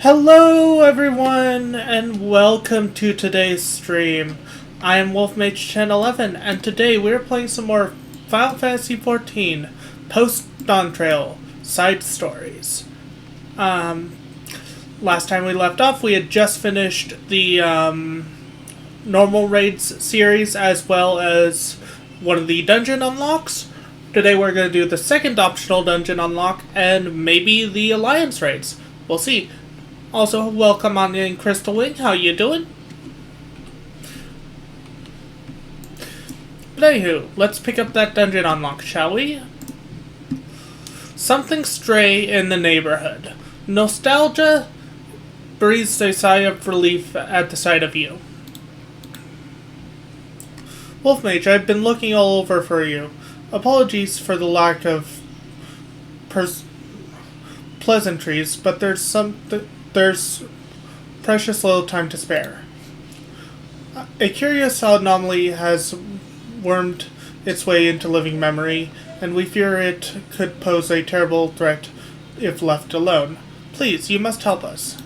Hello everyone and welcome to today's stream. I am Mage 1011 and today we're playing some more Final Fantasy XIV post Dawntrail side stories. Last time we left off we had just finished the normal raids series as well as one of the dungeon unlocks. Today we're going to do the second optional dungeon unlock and maybe the alliance raids. We'll see. Also, welcome on in, Crystal Wing. How you doing? But anywho, let's pick up that dungeon unlock, shall we? Something stray in the neighborhood. Nostalgia breathes a sigh of relief at the sight of you. Wolfmage, I've been looking all over for you. Apologies for the lack of pleasantries, but there's precious little time to spare. A curious anomaly has wormed its way into living memory, and we fear it could pose a terrible threat if left alone. Please, you must help us.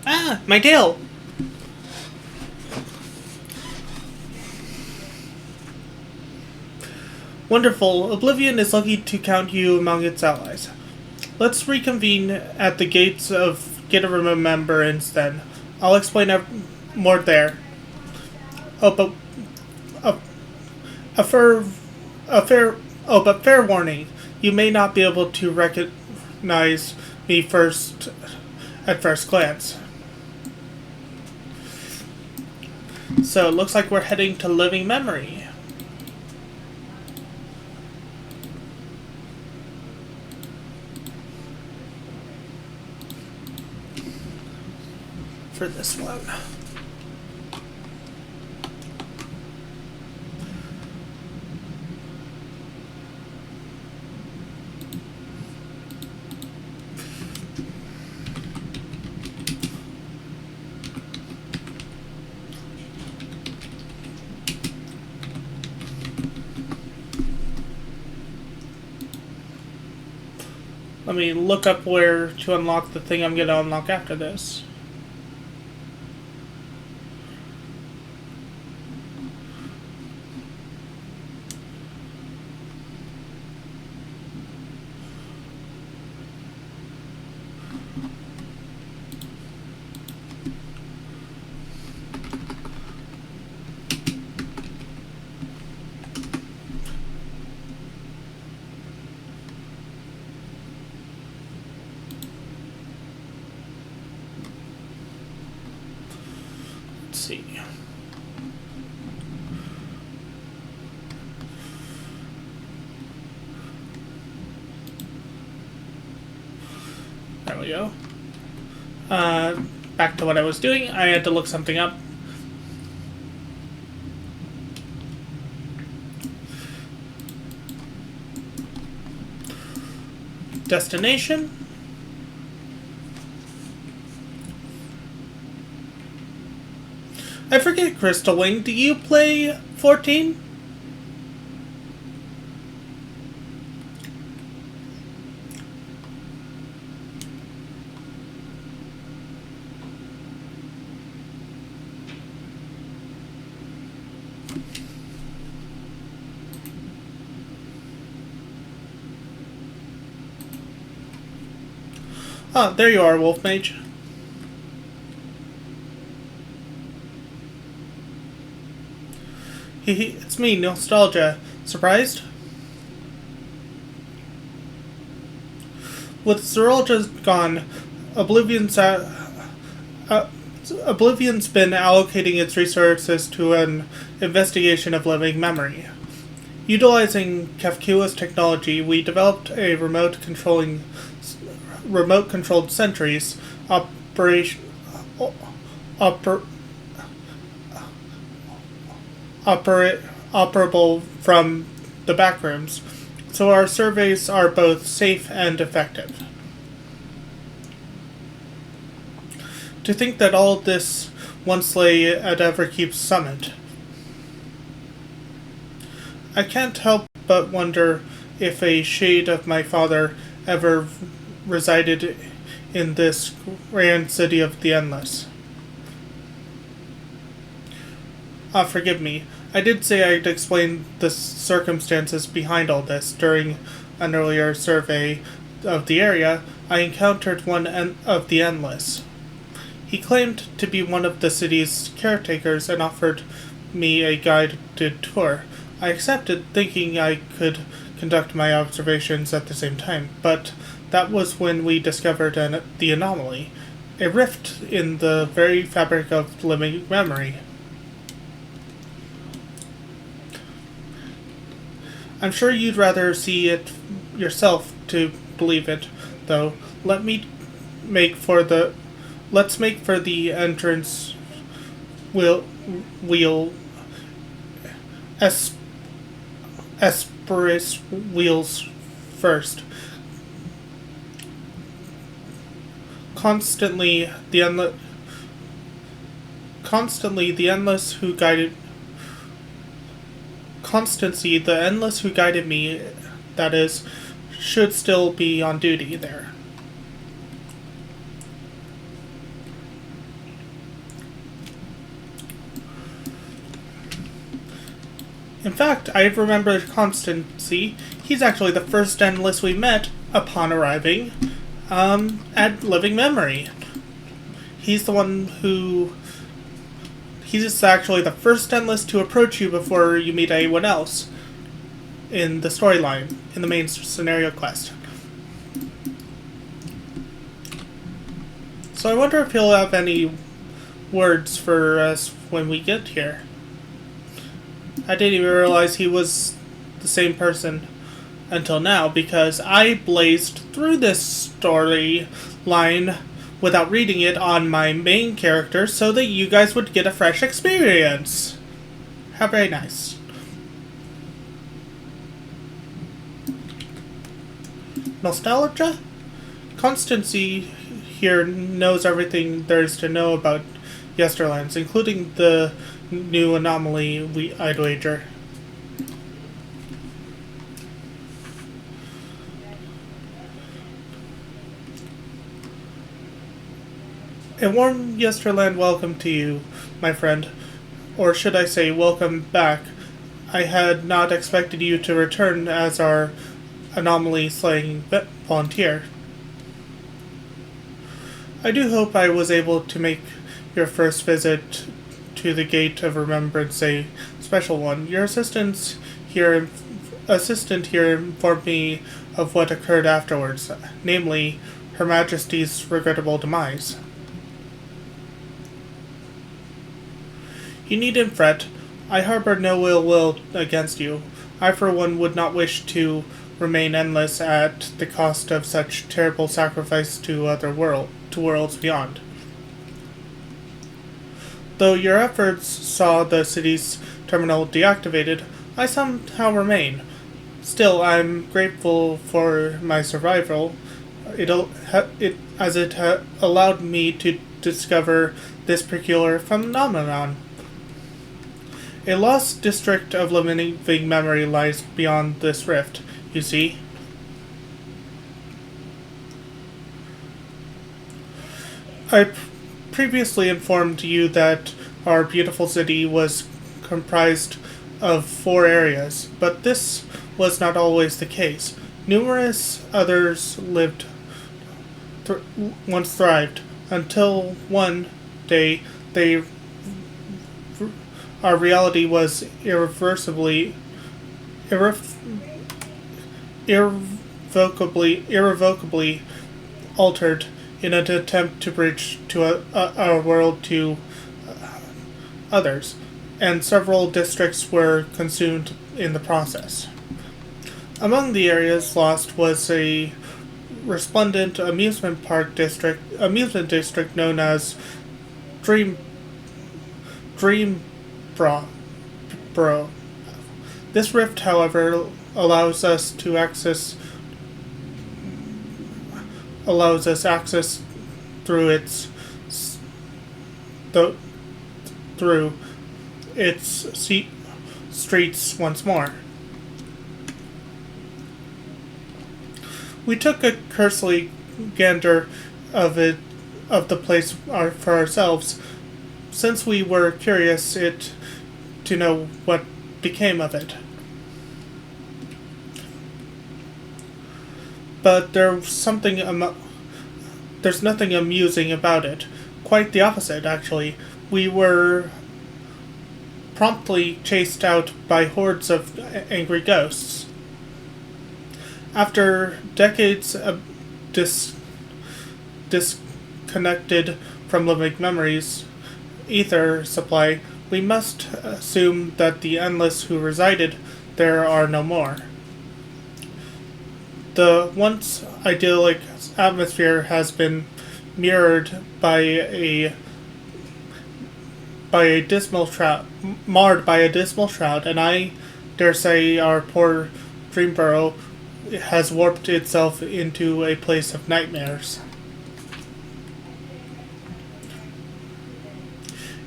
Ah, my tail! Wonderful. Oblivion is lucky to count you among its allies. Let's reconvene at the gates of Get a Remembrance then. I'll explain more there. Oh, but fair warning. You may not be able to recognize me at first glance. So it looks like we're heading to living memory. For this one. Let me look up where to unlock the thing I'm going to unlock after this. See. There we go. Back to what I was doing. I had to look something up. Destination. I forget, Crystal Wing, do you play 14? Oh, there you are, Wolfmage. It's me, Nostalgia. Surprised? With Zerolja gone, Oblivion's been allocating its resources to an investigation of living memory. Utilizing Ffxiv's technology, we developed a remote-controlled sentries operable from the backrooms, so our surveys are both safe and effective. To think that all this once lay at Everkeep's summit. I can't help but wonder if a shade of my father ever resided in this grand city of the Endless. Forgive me. I did say I'd explain the circumstances behind all this. During an earlier survey of the area, I encountered one of the Endless. He claimed to be one of the city's caretakers and offered me a guided tour. I accepted, thinking I could conduct my observations at the same time, but that was when we discovered the anomaly, a rift in the very fabric of living memory. I'm sure you'd rather see it yourself to believe it, though. Let's make for the entrance wheel Esperis wheels first. Constantly the endless who guided Constancy, the endless who guided me, that is, should still be on duty there. In fact, I remember Constancy. He's actually the first endless we met upon arriving at Living Memory. He's actually the first endless to approach you before you meet anyone else in the storyline, in the main scenario quest. So I wonder if he'll have any words for us when we get here. I didn't even realize he was the same person until now, because I blazed through this storyline without reading it on my main character so that you guys would get a fresh experience. How very nice. Nostalgia? Constancy here knows everything there is to know about Yesterlands, including the new anomaly I'd wager. A warm Yesterland welcome to you, my friend. Or should I say, welcome back. I had not expected you to return as our anomaly-slaying volunteer. I do hope I was able to make your first visit to the Gate of Remembrance a special one. Your assistant here informed me of what occurred afterwards, namely, Her Majesty's regrettable demise. You needn't fret. I harbor no ill will against you. I, for one, would not wish to remain endless at the cost of such terrible sacrifice to worlds beyond. Though your efforts saw the city's terminal deactivated, I somehow remain. Still, I'm grateful for my survival. It allowed me to discover this peculiar phenomenon. A lost district of living memory lies beyond this rift, you see. I previously informed you that our beautiful city was comprised of 4 areas, but this was not always the case. Numerous others once thrived, until one day our reality was irrevocably altered in an attempt to bridge to our world to others, and several districts were consumed in the process. Among the areas lost was a resplendent amusement district known as Dream Bro. This rift, however, allows us access through its through its streets once more. We took a cursory gander of the place for ourselves, since we were curious to know what became of it. But there's nothing amusing about it. Quite the opposite, actually. We were promptly chased out by hordes of angry ghosts. After decades of disconnected from living memories ether supply, we must assume that the endless who resided there are no more. The once idyllic atmosphere has been mirrored by a dismal shroud, marred by a dismal shroud, and I dare say our poor Dreamborough has warped itself into a place of nightmares.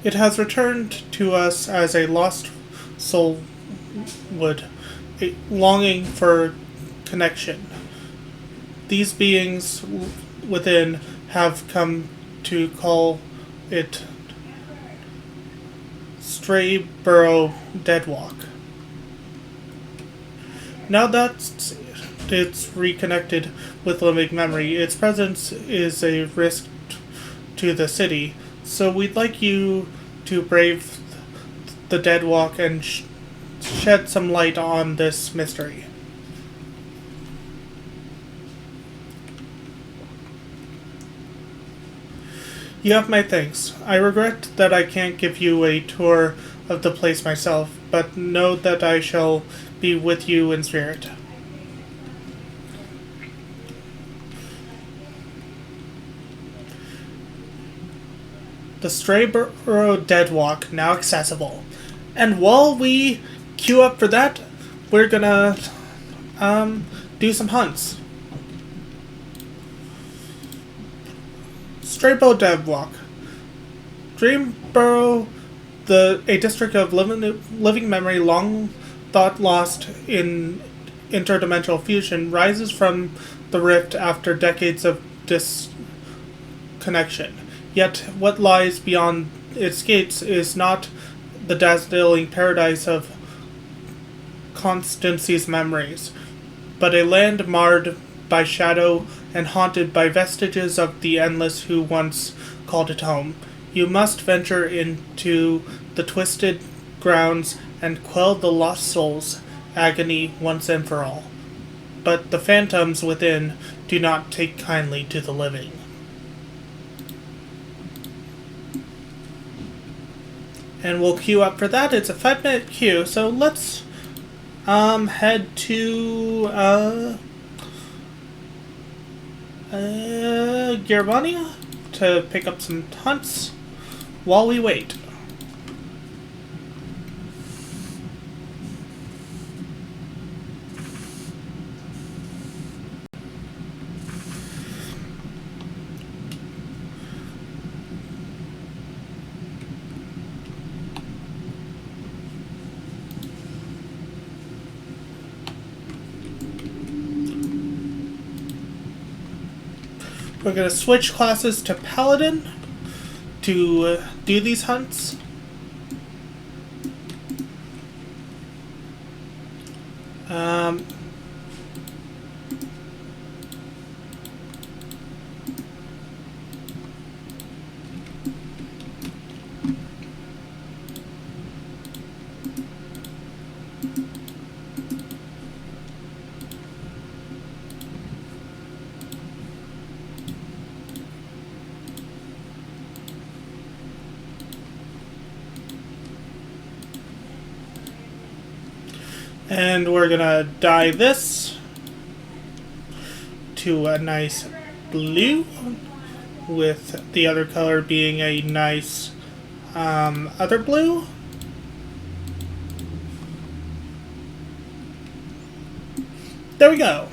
It has returned to us as a lost soul would, a longing for connection. These beings within have come to call it Strayborough Deadwalk. Now that it's reconnected with living memory, its presence is a risk to the city, so we'd like you to brave the Deadwalk and shed some light on this mystery. You have my thanks. I regret that I can't give you a tour of the place myself, but know that I shall be with you in spirit. The Strayborough Deadwalk, now accessible. And while we queue up for that, we're gonna do some hunts. Strayborough Deadwalk. Dreamborough, a district of living memory long thought lost in interdimensional fusion, rises from the rift after decades of disconnection. Yet what lies beyond its gates is not the dazzling paradise of Constancy's memories, but a land marred by shadow and haunted by vestiges of the endless who once called it home. You must venture into the twisted grounds and quell the lost soul's agony once and for all. But the phantoms within do not take kindly to the living. And we'll queue up for that. It's a 5-minute queue, so let's head to Germania to pick up some hunts while we wait. We're going to switch classes to Paladin to do these hunts. And we're gonna dye this to a nice blue, with the other color being a nice other blue. There we go.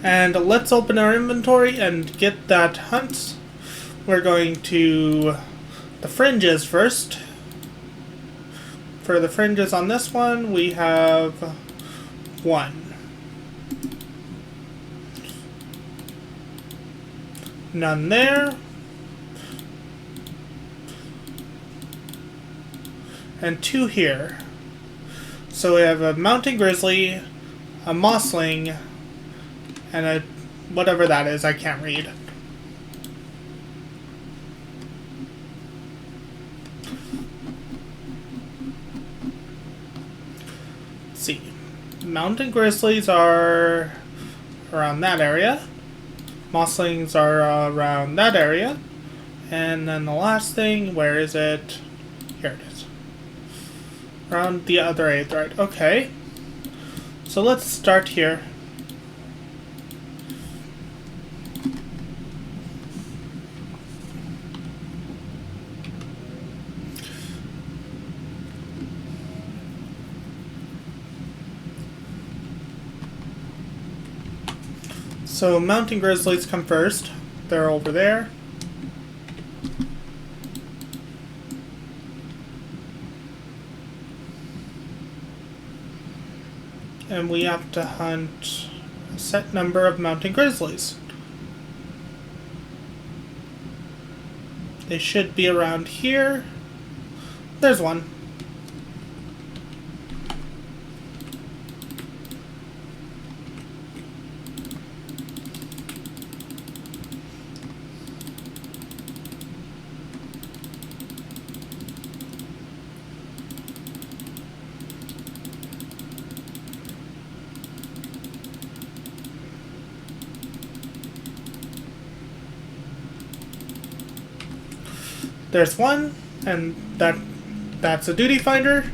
And let's open our inventory and get that hunt. We're going to the fringes first. For the fringes on this one, we have 1. None there. And 2 here. So we have a mountain grizzly, a mossling, and a whatever that is, I can't read. Let's see. Mountain grizzlies are around that area. Mosslings are around that area. And then the last thing, where is it? Here it is. Around the other aetheryte. Okay. So let's start here. So mountain grizzlies come first. They're over there. And we have to hunt a set number of mountain grizzlies. They should be around here. There's one. There's one, and that's a duty finder.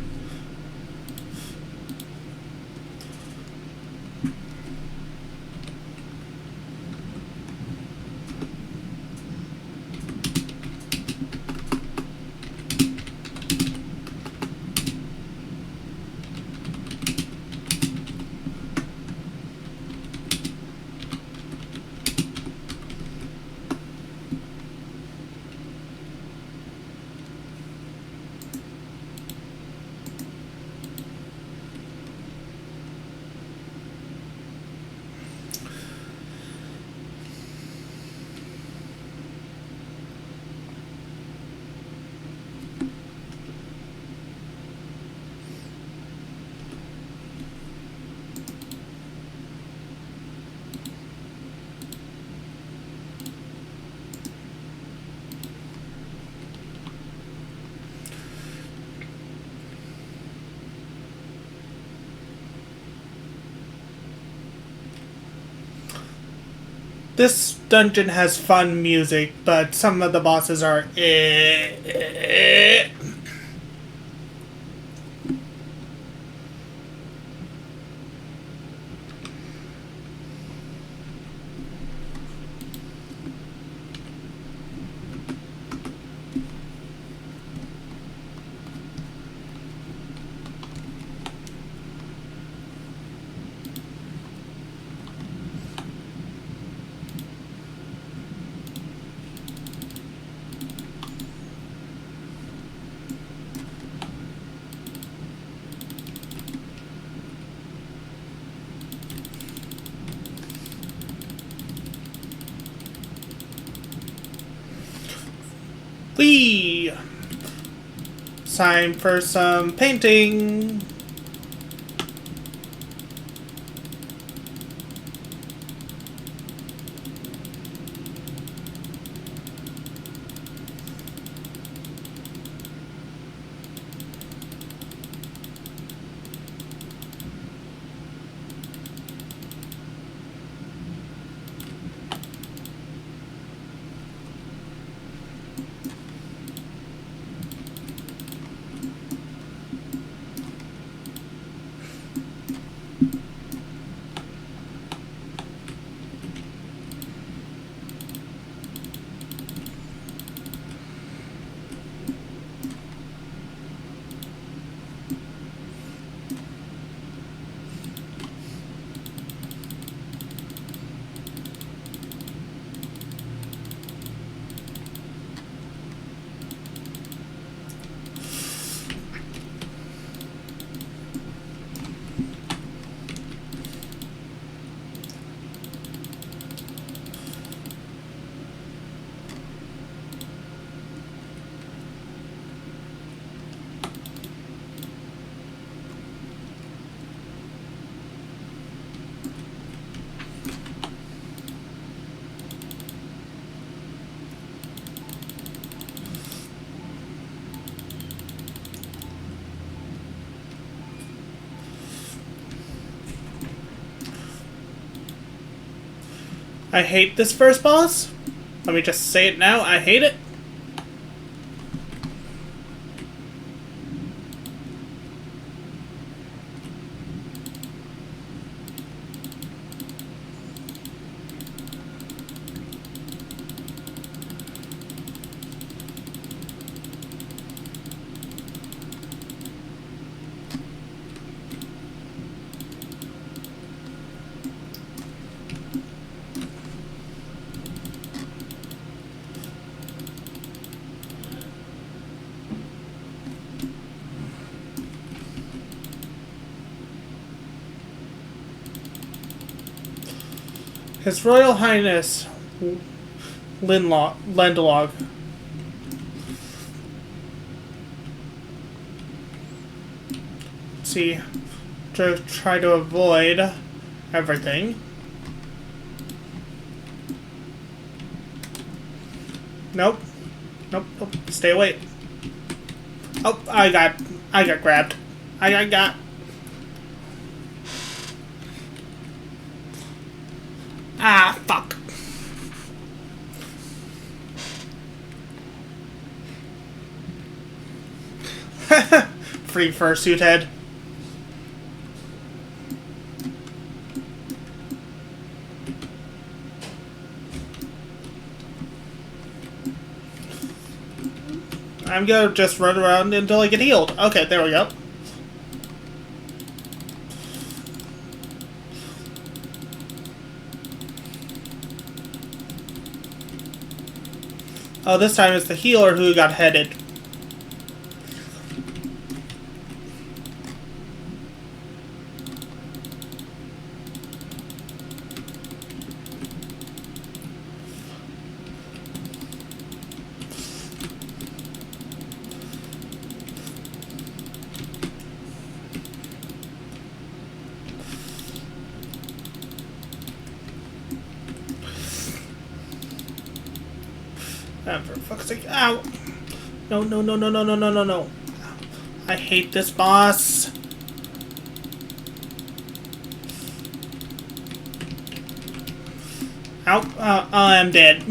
This dungeon has fun music, but some of the bosses are Whee! Time for some painting. I hate this first boss. Let me just say it now. I hate it. His Royal Highness Lendelog. See, to try to avoid everything. Nope. Nope. Nope. Stay away. Oh, I got grabbed. I got. Ah, fuck. Free fursuit head. I'm gonna just run around until I get healed. Okay, there we go. Oh, this time it's the healer who got headed. For fuck's sake. Ow! No, no, no, no, no, no, no, no, no. I hate this boss. Ow. I'm dead.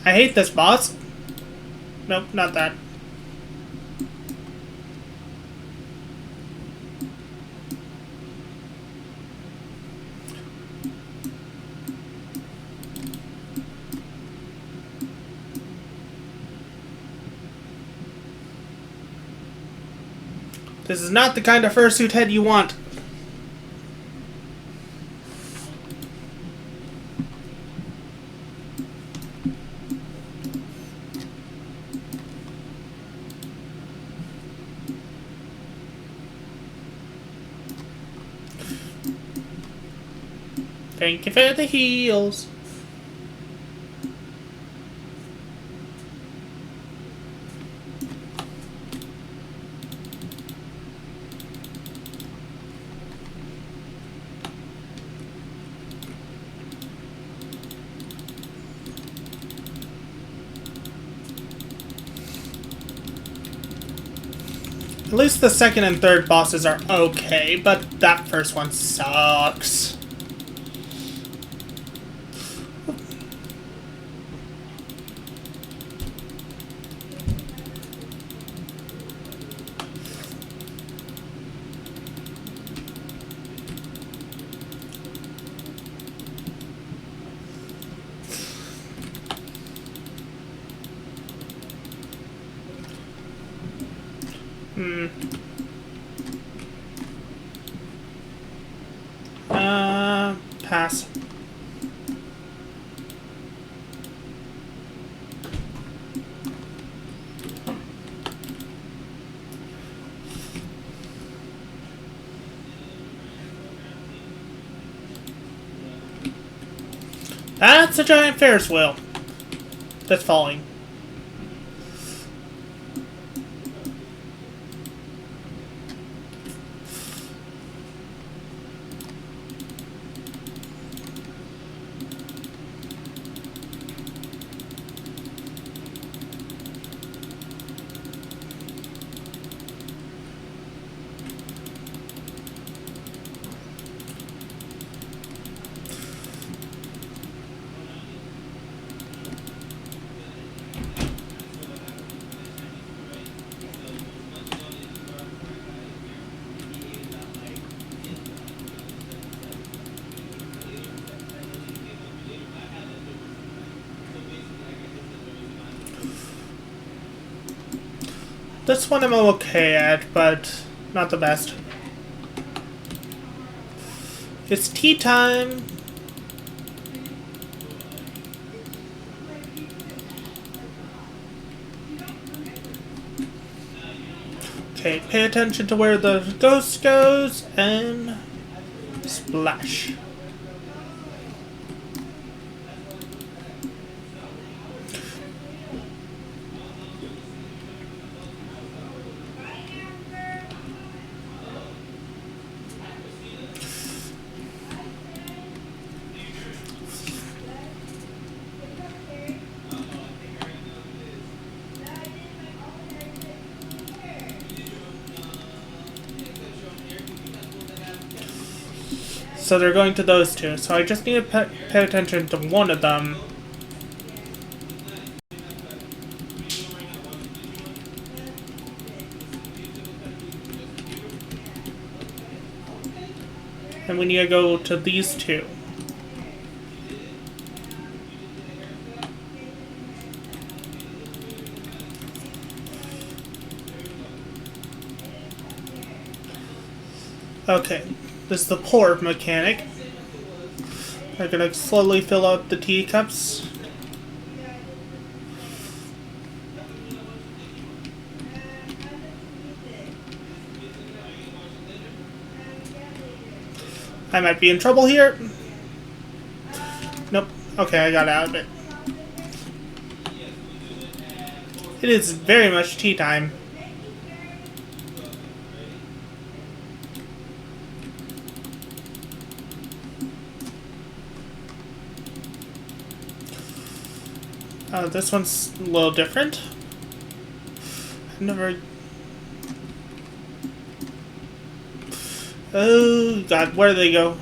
I hate this boss. Nope, not that. This is not the kind of fursuit head you want. Thank you for the heals. At least the second and third bosses are okay, but that first one sucks. Pass. That's a giant Ferris wheel that's falling. This one I'm okay at, but not the best. It's tea time! Okay, pay attention to where the ghost goes, and splash. So they're going to those two. So I just need to pay attention to one of them. And we need to go to these two. Okay. This is the pour mechanic. I'm gonna slowly fill out the teacups. I might be in trouble here. Nope. Okay, I got out of it. It is very much tea time. This one's a little different. I've never... Oh, God, where do they go?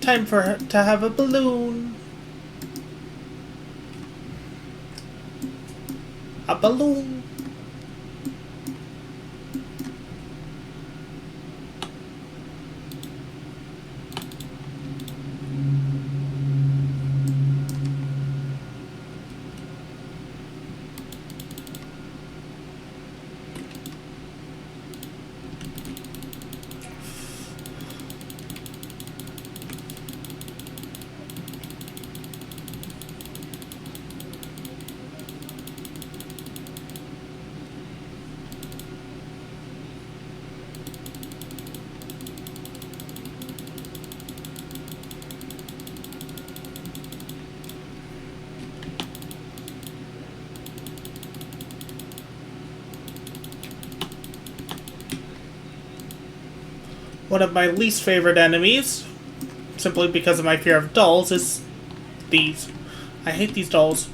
Time for her to have a balloon. A balloon. One of my least favorite enemies, simply because of my fear of dolls, is these. I hate these dolls.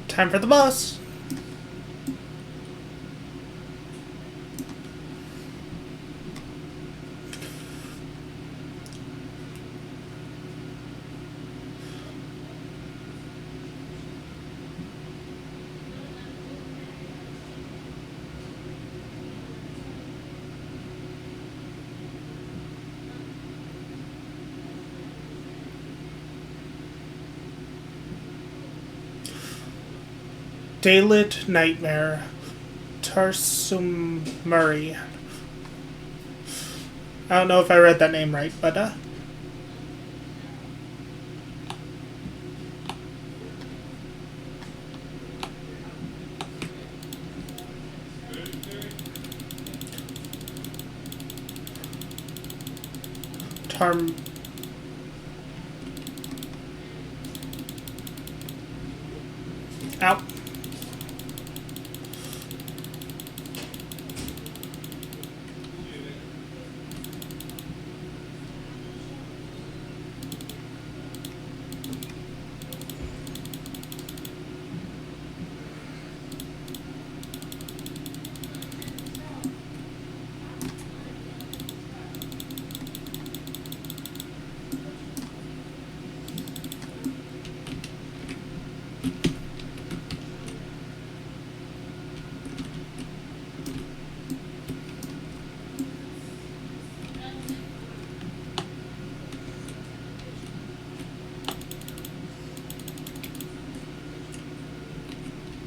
Time for the boss. Daylit Nightmare. Tarsum Murray. I don't know if I read that name right, but Tarm. Out.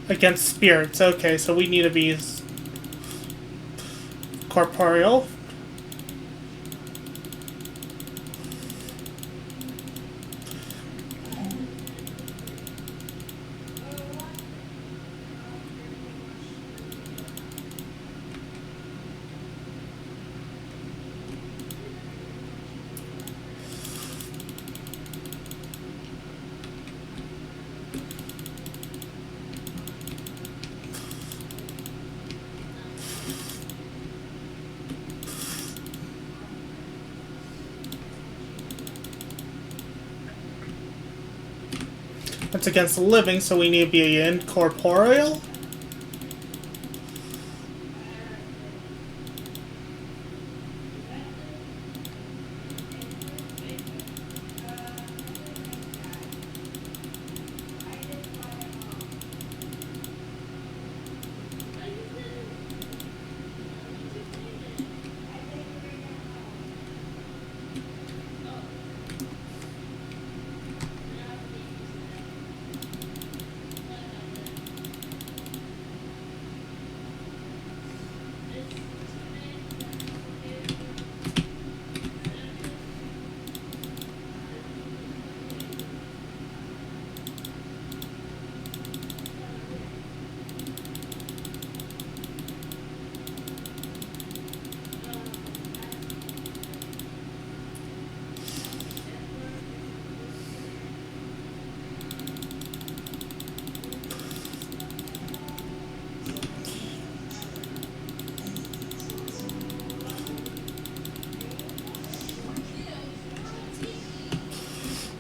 Against spirits. Okay, so we need to be corporeal. That's against the living, so we need to be incorporeal.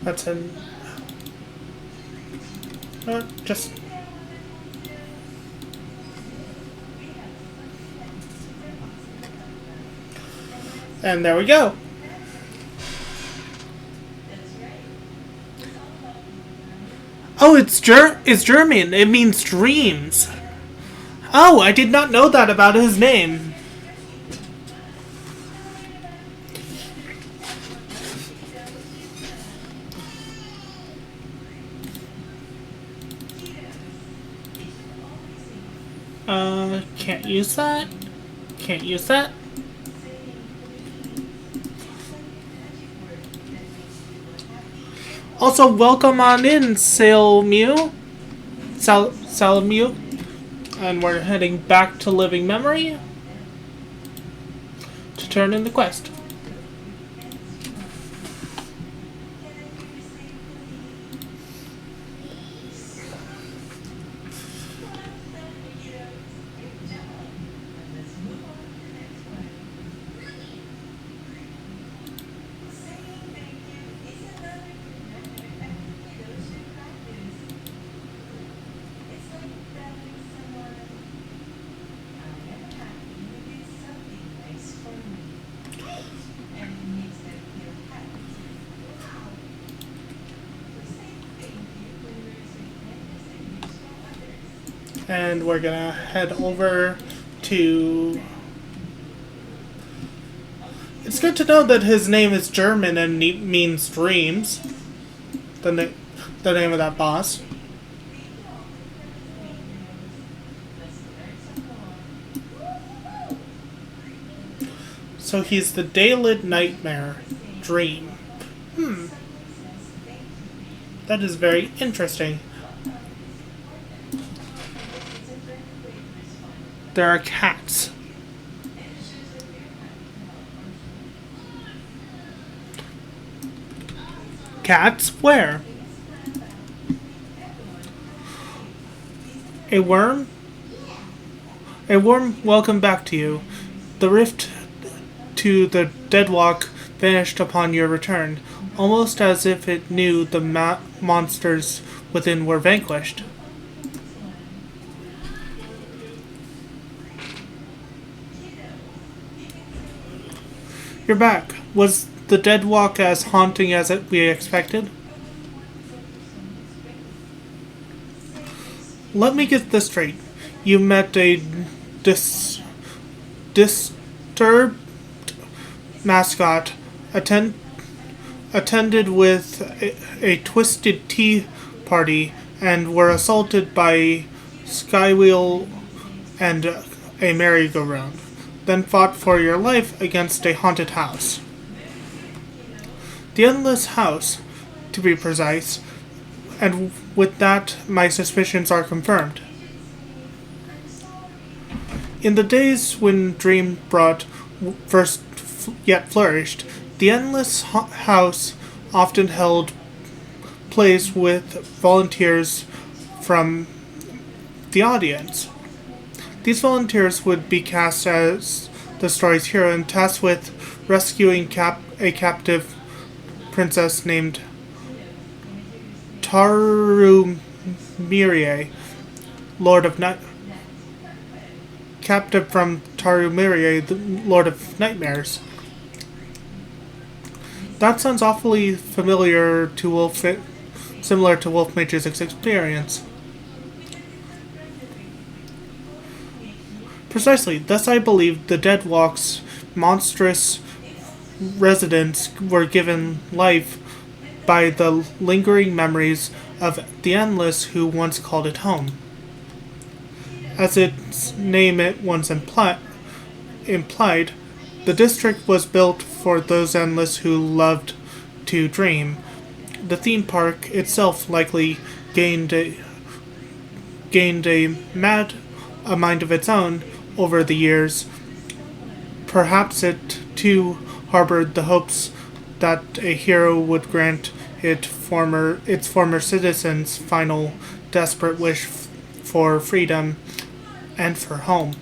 That's in. Just. And there we go. Oh, it's German. It means dreams. Oh, I did not know that about his name. Can't use that. Can't use that. Also, welcome on in, Salmew. Salmew. And we're heading back to Living Memory to turn in the quest. And we're gonna head over to... It's good to know that his name is German and means dreams. The name of that boss. So he's the Daylid Nightmare Dream. That is very interesting. There are cats. Cats? Where? A worm? A worm, welcome back to you. The rift to the Deadwalk vanished upon your return, almost as if it knew the monsters within were vanquished. You're back. Was the Deadwalk as haunting as we expected? Let me get this straight. You met a disturbed mascot, attended with a twisted tea party, and were assaulted by Skywheel and a merry-go-round, then fought for your life against a haunted house. The Endless House, to be precise, and with that my suspicions are confirmed. In the days when Dream brought first yet flourished, the Endless House often held plays with volunteers from the audience. These volunteers would be cast as the story's hero and tasked with rescuing a captive princess named Tarumirie, Lord of Night. Captive from Tarumirie, the Lord of Nightmares. That sounds awfully familiar to similar to Wolf Mage's experience. Precisely, thus I believe the Deadwalk's monstrous residents were given life by the lingering memories of the Endless who once called it home. As its name once implied, the district was built for those Endless who loved to dream. The theme park itself likely gained a mind of its own over the years. Perhaps it too harbored the hopes that a hero would grant its former citizens' final desperate wish for freedom and for home.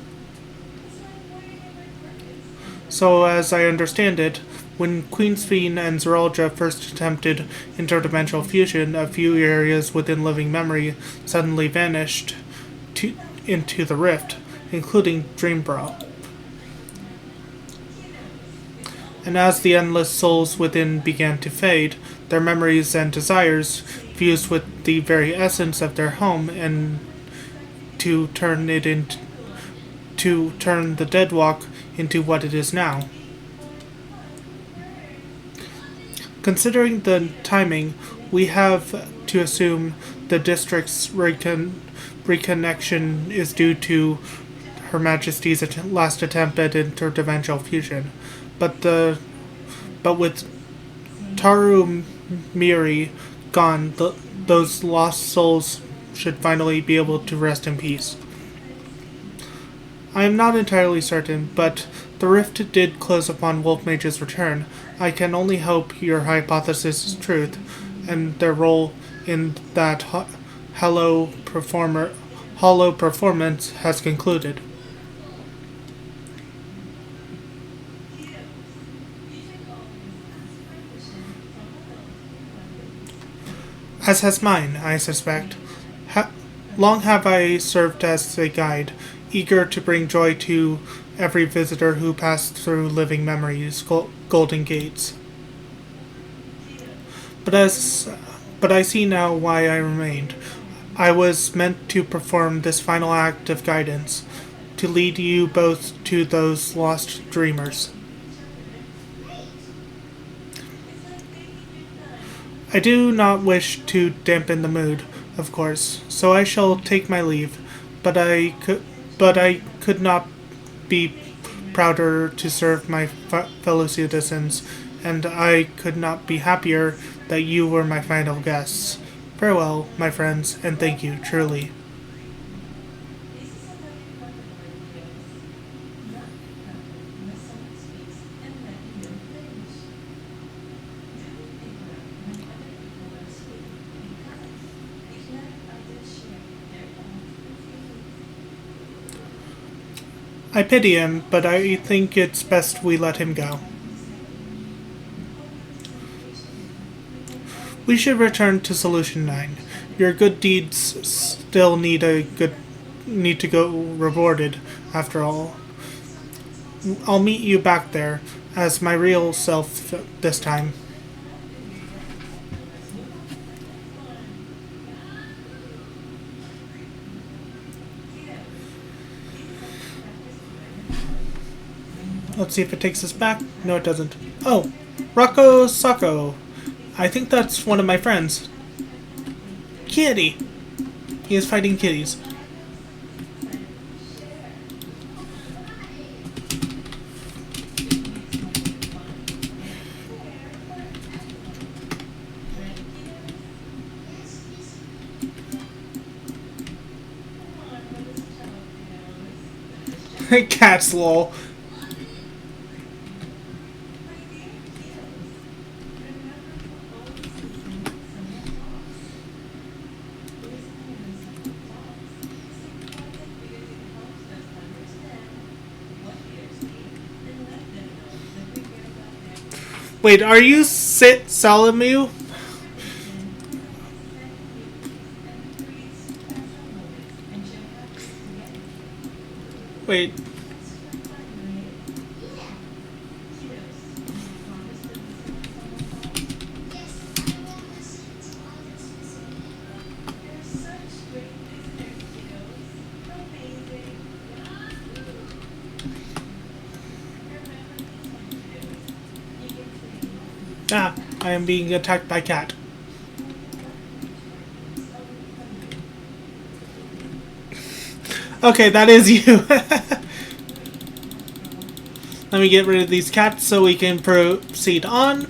So, as I understand it, when Queensfiend and Zeralja first attempted interdimensional fusion, a few areas within living memory suddenly vanished into the rift, including Dreamborough. And as the endless souls within began to fade, their memories and desires fused with the very essence of their home, and to turn the Deadwalk into what it is now. Considering the timing, we have to assume the district's reconnection is due to Her Majesty's last attempt at interdimensional fusion. But with Tarumirie gone, those lost souls should finally be able to rest in peace. I am not entirely certain, but the rift did close upon Wolf Mage's return. I can only hope your hypothesis is truth, and their role in that hollow performance has concluded. As has mine, I suspect. Long have I served as a guide, eager to bring joy to every visitor who passed through living memories' golden gates. But I see now why I remained. I was meant to perform this final act of guidance, to lead you both to those lost dreamers. I do not wish to dampen the mood, of course, so I shall take my leave, but I could not be prouder to serve my fellow citizens, and I could not be happier that you were my final guests. Farewell, my friends, and thank you, truly. I pity him, but I think it's best we let him go. We should return to Solution 9. Your good deeds still need to go rewarded, after all. I'll meet you back there, as my real self this time. Let's see if it takes us back. No, it doesn't. Oh, Rocco Sacco. I think that's one of my friends. Kitty. He is fighting kitties. Cats, lol. Wait, are you Salamu? Wait. Ah, I am being attacked by cat. Okay, that is you. Let me get rid of these cats so we can proceed on.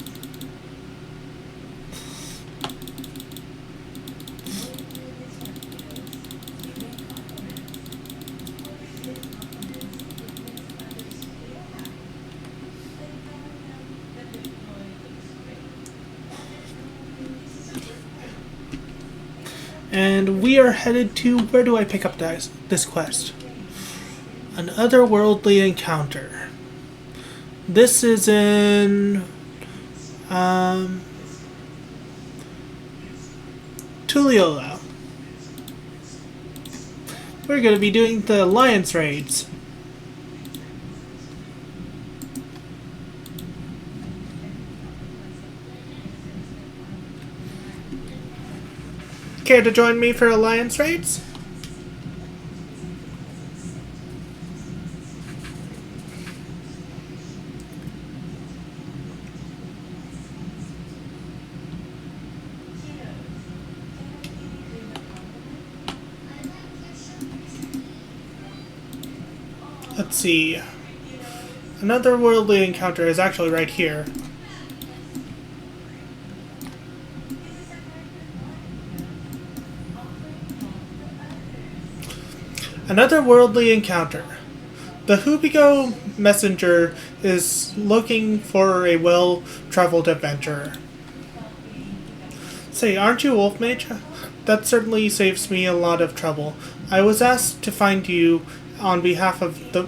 And we are headed to, where do I pick up this quest? An otherworldly encounter. This is in Tuliola. We're going to be doing the Alliance raids. Care to join me for Alliance raids? Let's see. Another worldly encounter is actually right here. Another worldly encounter. The Hubigo messenger is looking for a well-traveled adventurer. Say, aren't you Wolf Mage? That certainly saves me a lot of trouble. I was asked to find you on behalf of the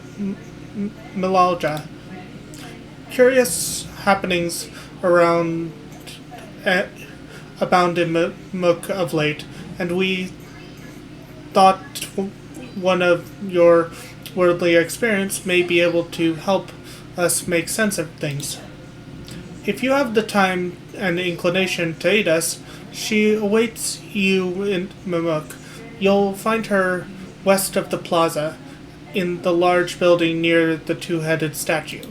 Milalja. Curious happenings around abound in Mook of late, and we thought one of your worldly experience may be able to help us make sense of things. If you have the time and inclination to aid us, she awaits you in Mamuk. You'll find her west of the plaza, in the large building near the two-headed statue.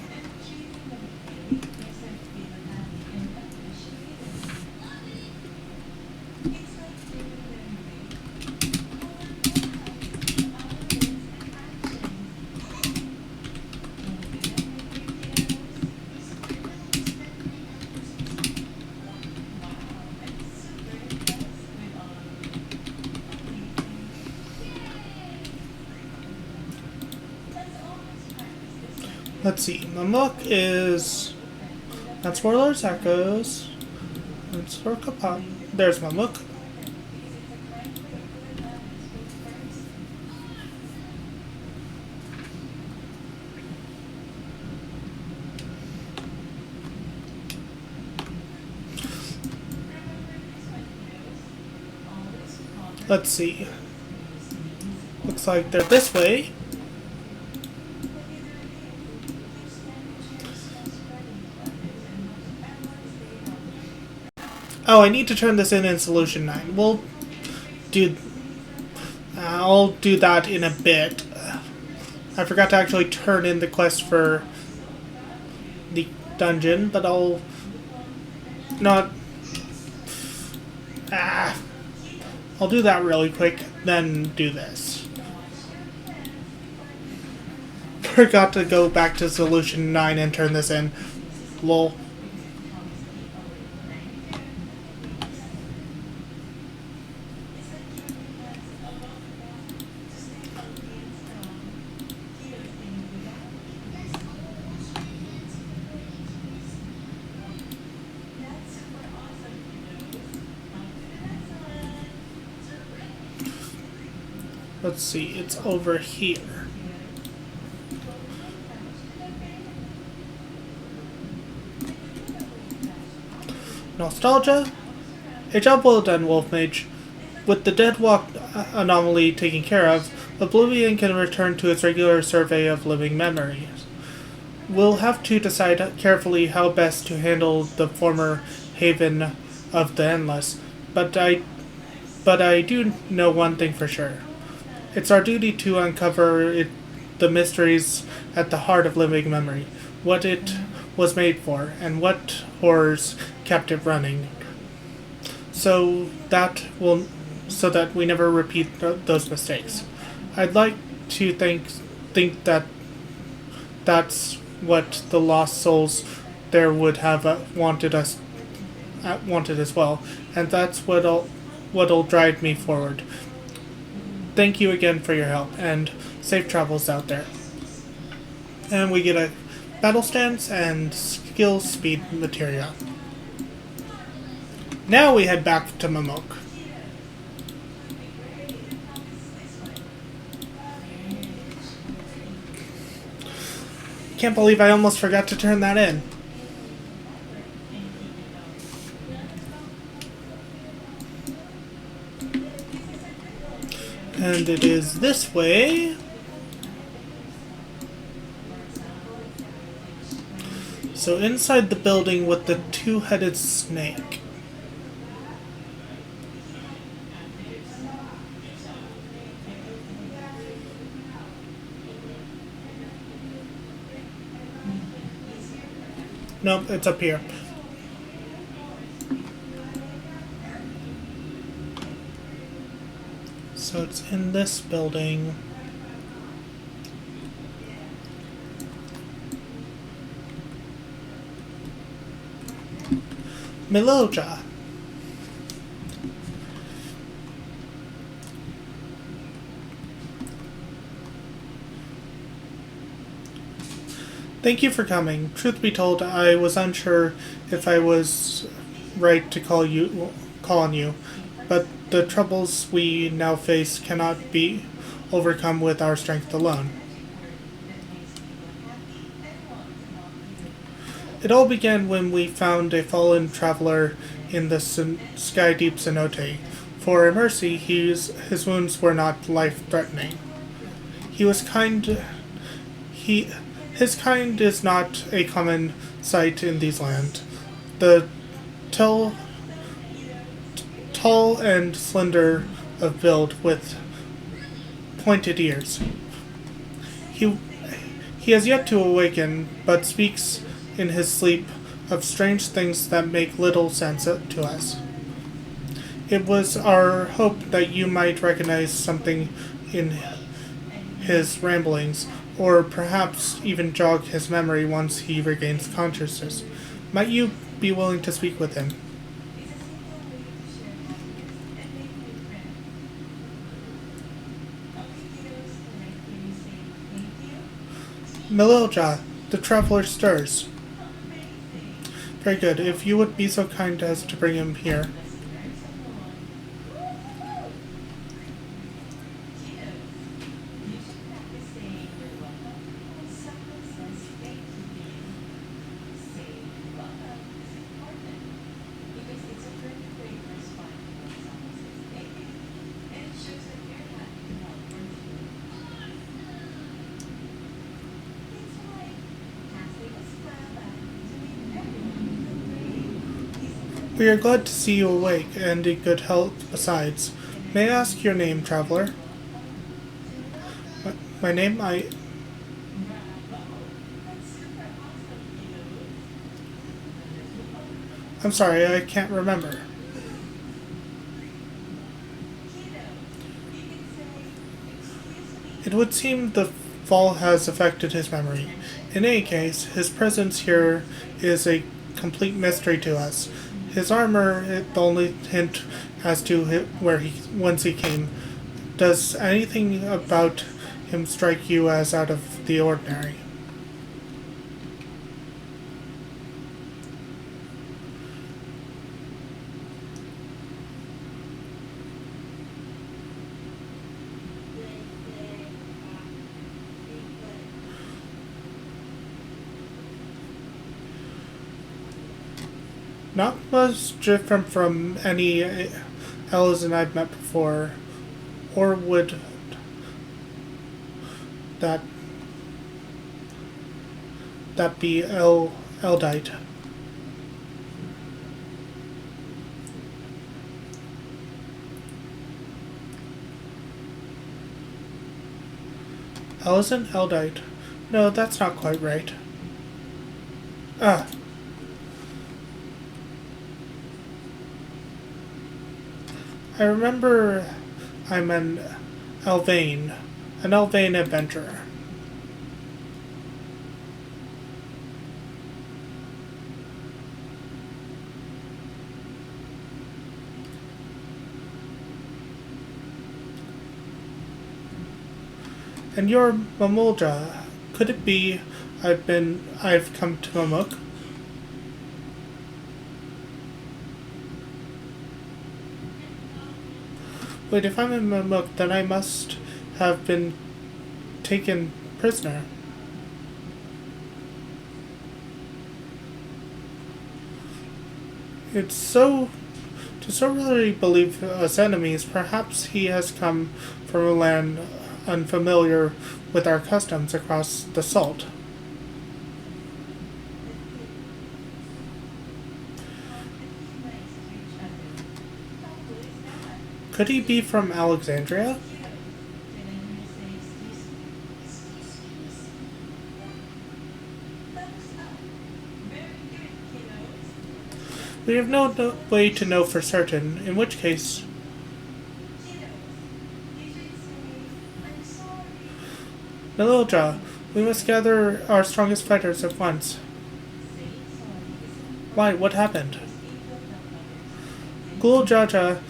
Let's see. Mamuk is... That's where Lord's Echoes. Let's work upon. There's Mamuk. Let's see. Looks like they're this way. Oh, I need to turn this in Solution 9. I'll do that in a bit. I forgot to actually turn in the quest for the dungeon, but I'll not... I'll do that really quick, then do this. Forgot to go back to Solution 9 and turn this in. Lol. Let's see, it's over here. Nostalgia? A job well done, Wolf Mage. With the dead walk anomaly taken care of, Oblivion can return to its regular survey of living memories. We'll have to decide carefully how best to handle the former haven of the Endless, but I do know one thing for sure. It's our duty to uncover the mysteries at the heart of living memory, what it was made for, and what horrors kept it running, so that we never repeat those mistakes. I'd like to think that that's what the lost souls there would have wanted as well, and that's what'll drive me forward. Thank you again for your help, and safe travels out there. And we get a battle stance and skill speed materia. Now we head back to Mamuk. Can't believe I almost forgot to turn that in. And it is this way. So inside the building with the two-headed snake. Nope, it's up here. So it's in this building. Miloja. Thank you for coming. Truth be told, I was unsure if I was right to call on you, but the troubles we now face cannot be overcome with our strength alone. It all began when we found a fallen traveler in the sky deep cenote. For a mercy, his wounds were not life-threatening. He was kind. His kind is not a common sight in these lands. The tall and slender of build with pointed ears. He has yet to awaken, but speaks in his sleep of strange things that make little sense to us. It was our hope that you might recognize something in his ramblings, or perhaps even jog his memory once he regains consciousness. Might you be willing to speak with him? Miloja, The traveler stirs. Very good. If you would be so kind as to bring him here. We are glad to see you awake and in good health besides. May I ask your name, traveler? My name, I'm sorry, I can't remember. It would seem the fall has affected his memory. In any case, his presence here is a complete mystery to us. His armor, the only hint as to whence he came. Does anything about him strike you as out of the ordinary? Not much different from any Elzen I've met before, or would that be Eldite? Elzen Eldite? No, that's not quite right. Ah. I remember I'm an Elvain adventurer. And you're Mamulja. Could it be I've come to Mamuk? Wait, if I'm in Mamuk, then I must have been taken prisoner. To so really believe us enemies, perhaps he has come from a land unfamiliar with our customs across the salt. Could he be from Alexandria? We have no way to know for certain, in which case... Nalilja, we must gather our strongest fighters at once. Why, what happened? Guljaja's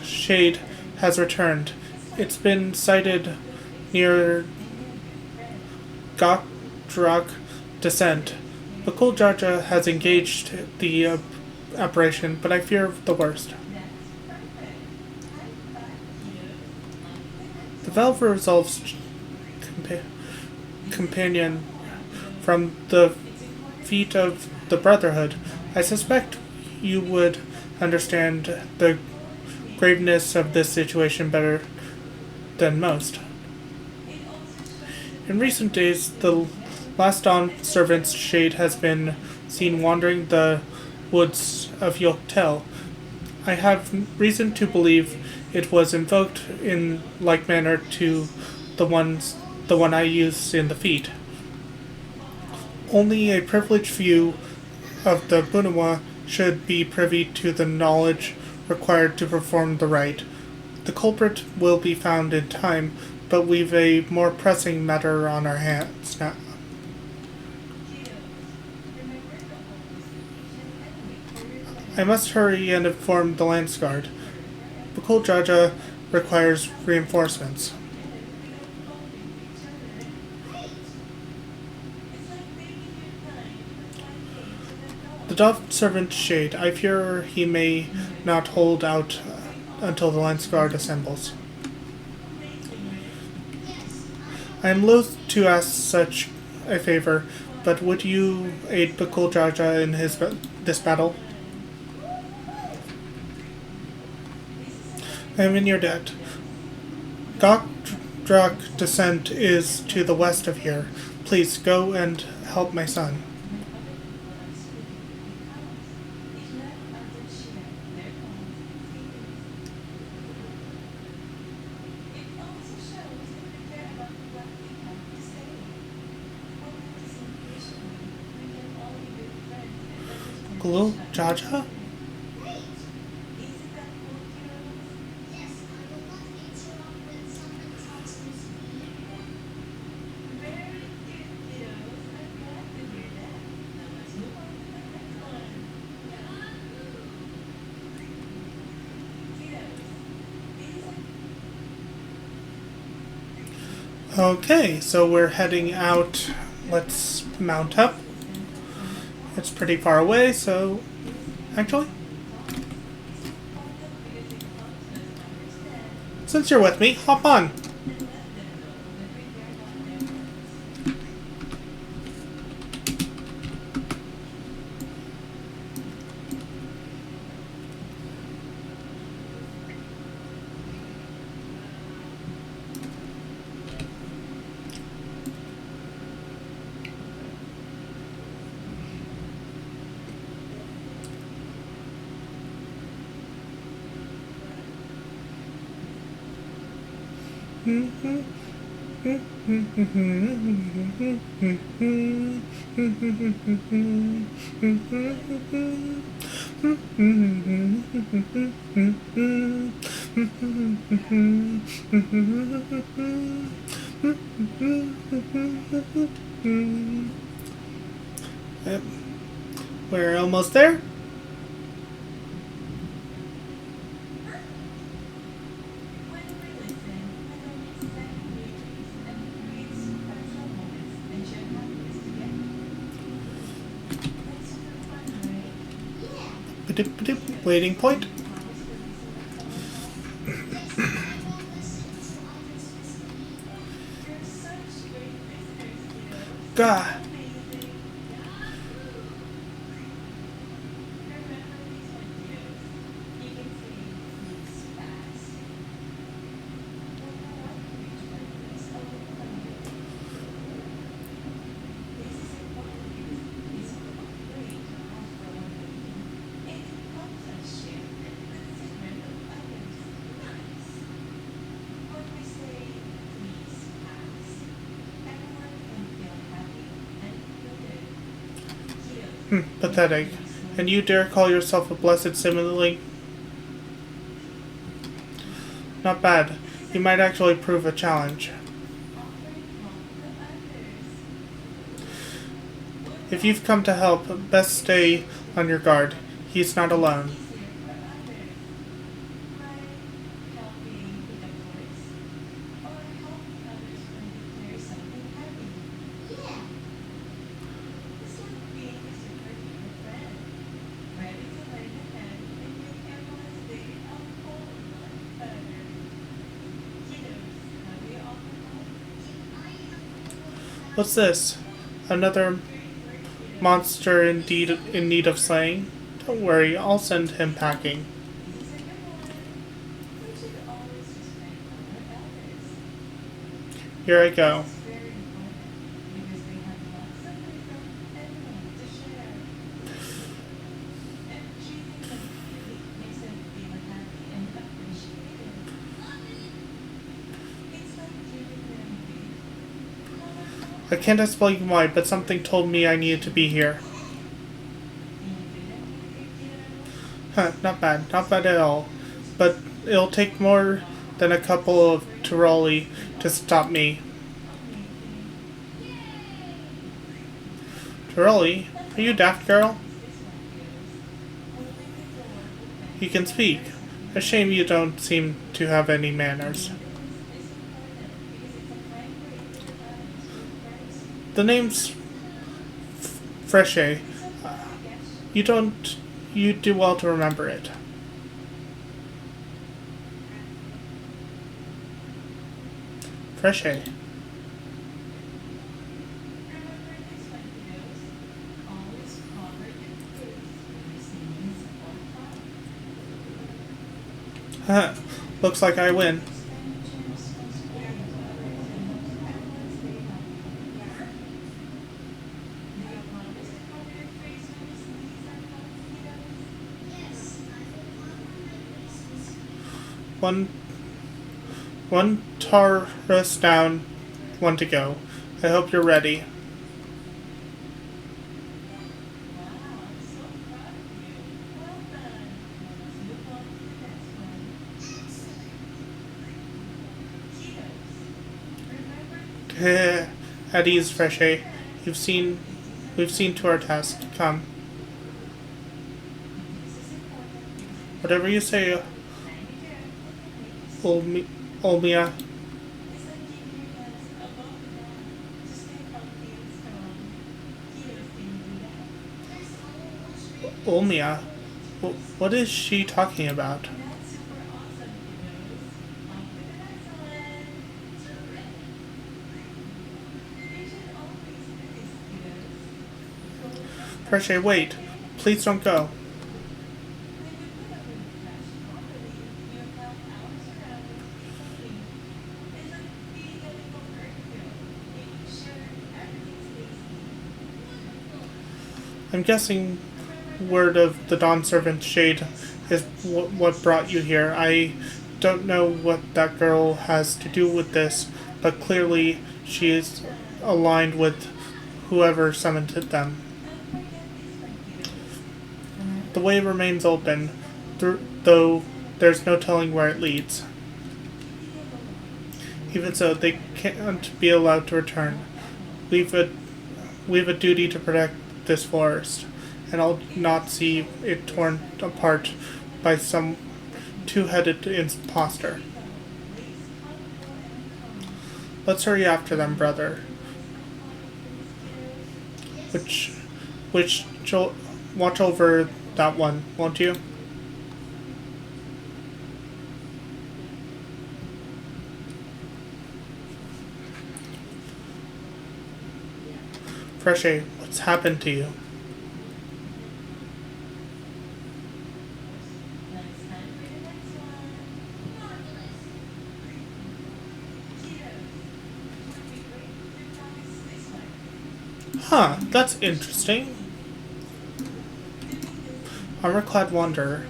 shade has returned. It's been sighted near Gokdrak descent. Guljaja has engaged the apparition, but I fear the worst. The Valve resolves companion from the feet of the Brotherhood. I suspect you would understand the graveness of this situation better than most. In recent days, the last Dawn servant's shade has been seen wandering the woods of Yoktel. I have reason to believe it was invoked in like manner to the one I use in the feat. Only a privileged few of the Bunawa should be privy to the knowledge required to perform the rite. The culprit will be found in time, but we've a more pressing matter on our hands now. I must hurry and inform the Lance Guard. Bukuljaja requires reinforcements. The dove servant Shade. I fear he may not hold out until the Lance Guard assembles. I am loath to ask such a favor, but would you aid Bakul Jaja in this battle? I am in your debt. Gokdrak descent is to the west of here. Please go and help my son. Bakul Jaja? Okay, so we're heading out. Let's mount up. It's pretty far away, so... Actually... Since you're with me, hop on! We're almost there. Waiting point. God. Pathetic. And you dare call yourself a blessed similarly? Not bad. You might actually prove a challenge. If you've come to help, best stay on your guard. He's not alone. What's this? Another monster indeed in need of slaying? Don't worry, I'll send him packing. Here I go. I can't explain why, but something told me I needed to be here. Not bad. Not bad at all. But it'll take more than a couple of Tiroli to stop me. Tiroli? Are you daft, girl? You can speak. A shame you don't seem to have any manners. The name's Ffxiv. You don't. You do well to remember it. Fresh A. Huh. Looks like I win. One Taurus down, one to go. I hope you're ready. At ease, Fresh A. We've seen to our task. Come. Whatever you say, Olmia. Olmia? What is she talking about? Fresh A, wait. Please don't go. I'm guessing word of the Dawn Servant Shade is what brought you here. I don't know what that girl has to do with this, but clearly she is aligned with whoever summoned them. The way remains open, though there's no telling where it leads. Even so, they can't be allowed to return. We've a duty to protect this forest, and I'll not see it torn apart by some two-headed imposter. Let's hurry after them, brother. Watch over that one, won't you? Fresh A, what's happened to you? Huh, that's interesting. Armor-clad wanderer.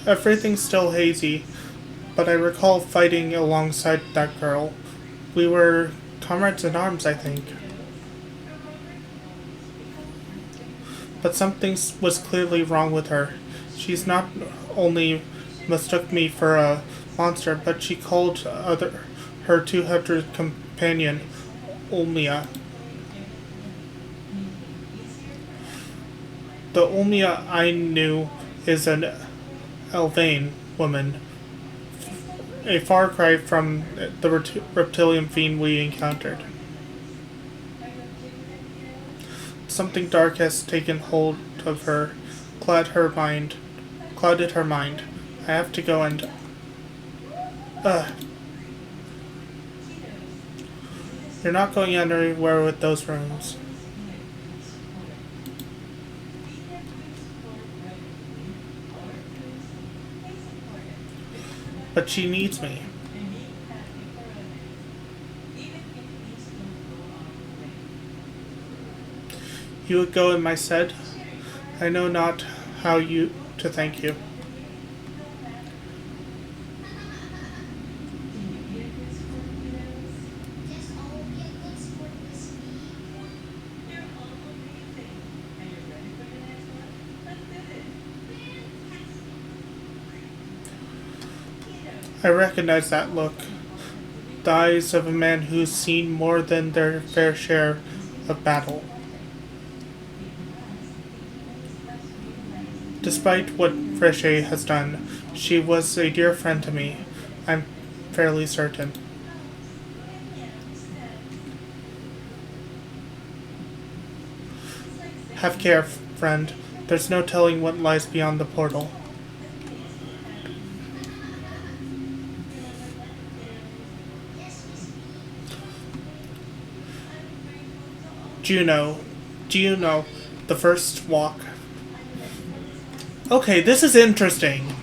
Everything's still hazy, but I recall fighting alongside that girl. We were comrades in arms, I think. But something was clearly wrong with her. She's not only mistook me for a monster, but she called her 200 companion Olmia. The Olmia I knew is an Elvain woman, a far cry from the reptilian fiend we encountered. Something dark has taken hold of her, clouded her mind. I have to go and... You're not going anywhere with those rooms. But she needs me. You would go in my stead? I know not how to thank you. I recognize that look. The eyes of a man who's seen more than their fair share of battle. Despite what Ffxiv has done, she was a dear friend to me. I'm fairly certain. Have care, friend. There's no telling what lies beyond the portal. Juno, the first walk. Okay, this is interesting.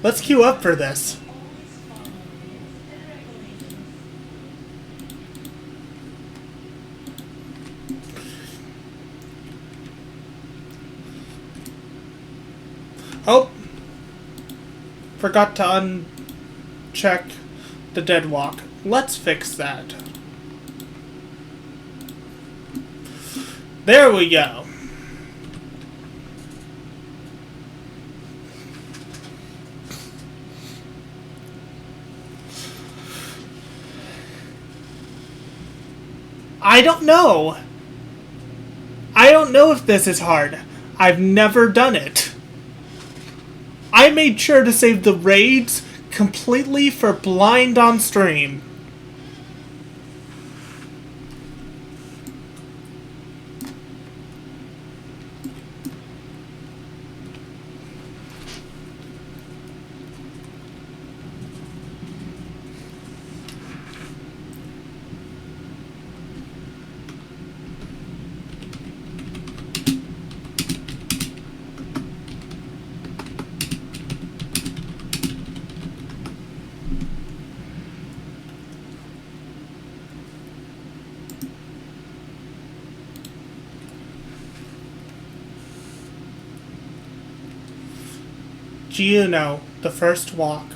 Let's queue up for this. Oh! Forgot to uncheck the dead walk. Let's fix that. There we go. I don't know. I don't know if this is hard. I've never done it. I made sure to save the raids completely for blind on stream. Juno, the first walk.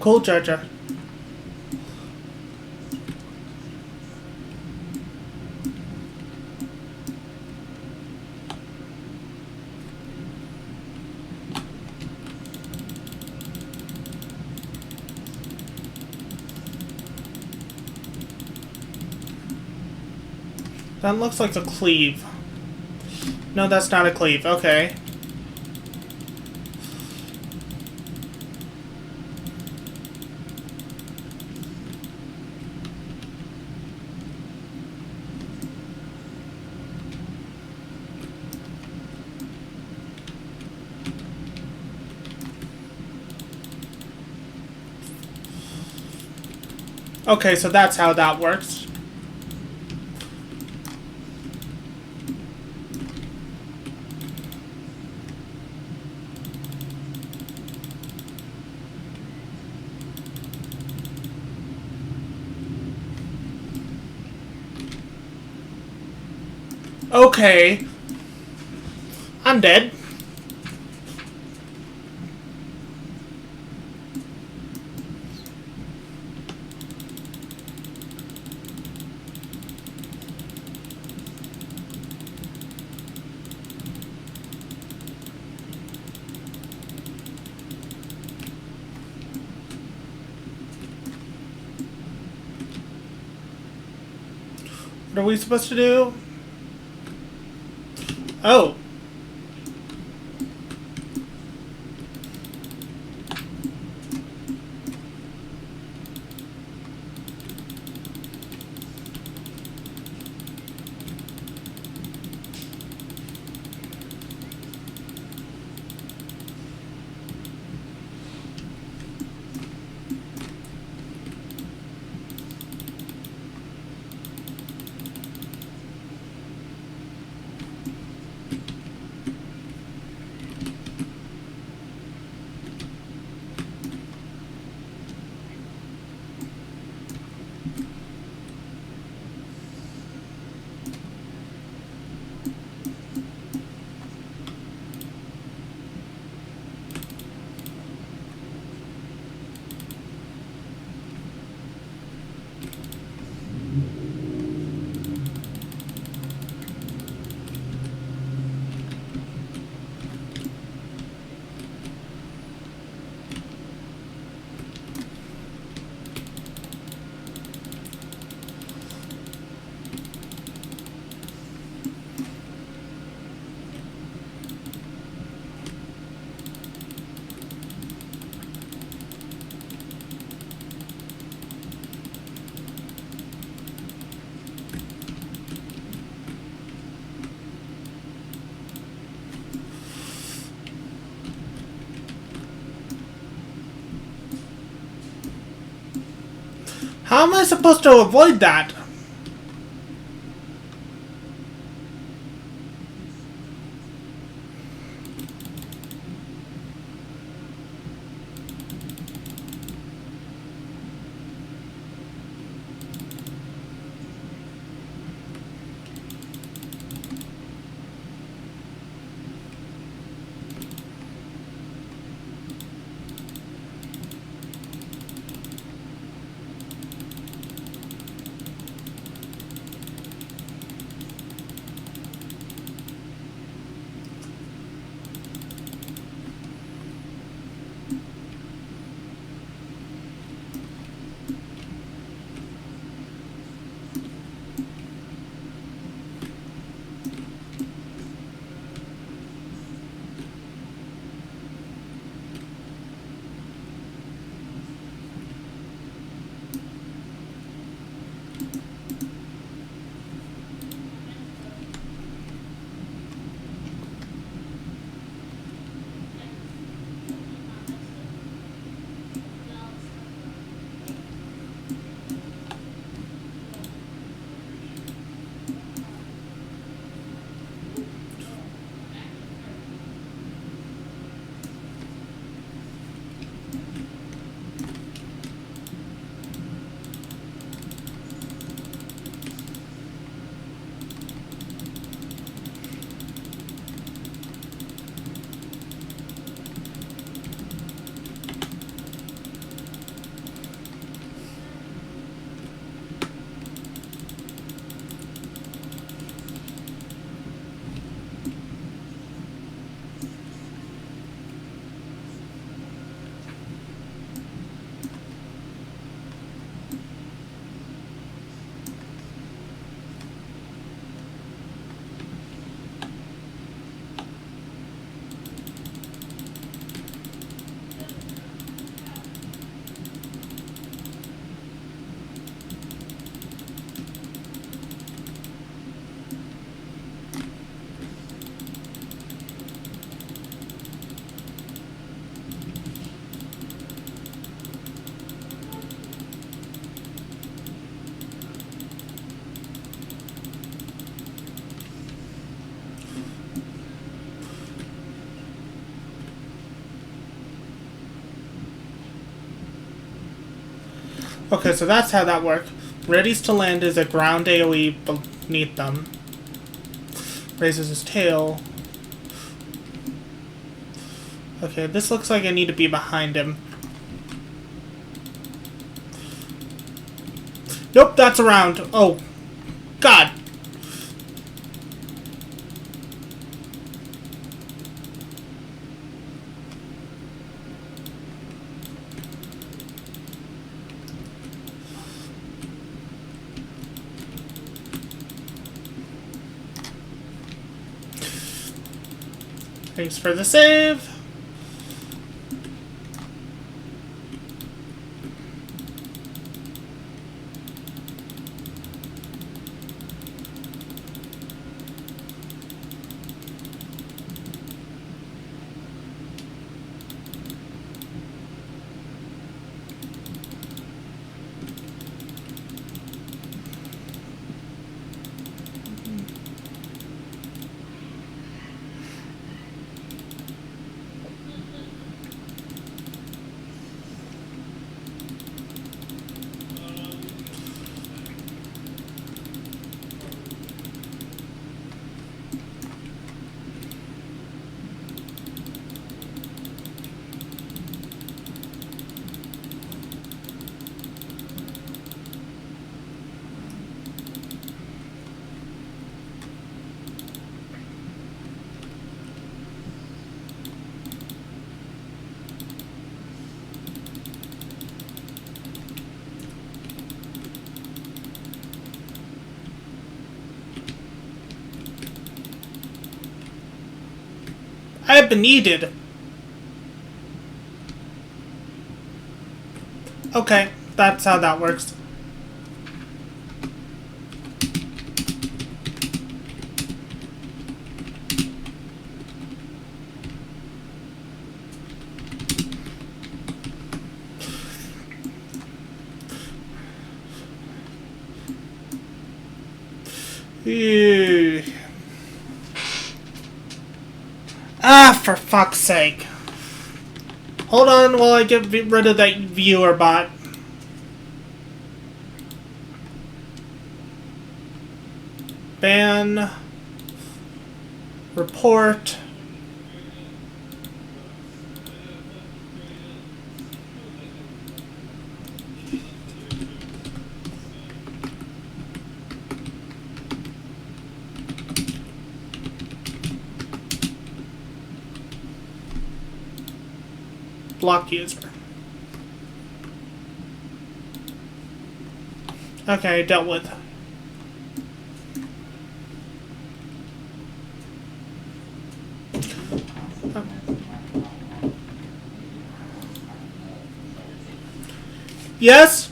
Cool, Jaja. That looks like a cleave. No, that's not a cleave. Okay. Okay, so that's how that works. Okay. I'm dead. What are we supposed to do? Oh. How am I supposed to avoid that? Okay, so that's how that works. Readies to land is a ground AoE beneath them. Raises his tail. Okay, this looks like I need to be behind him. Nope, that's around. Oh, God. Thanks for the save. I have been needed. Okay, that's how that works. Ew. Ah, for fuck's sake. Hold on while I get rid of that viewer bot. Ban. Report. Block user. Okay, dealt with. Yes?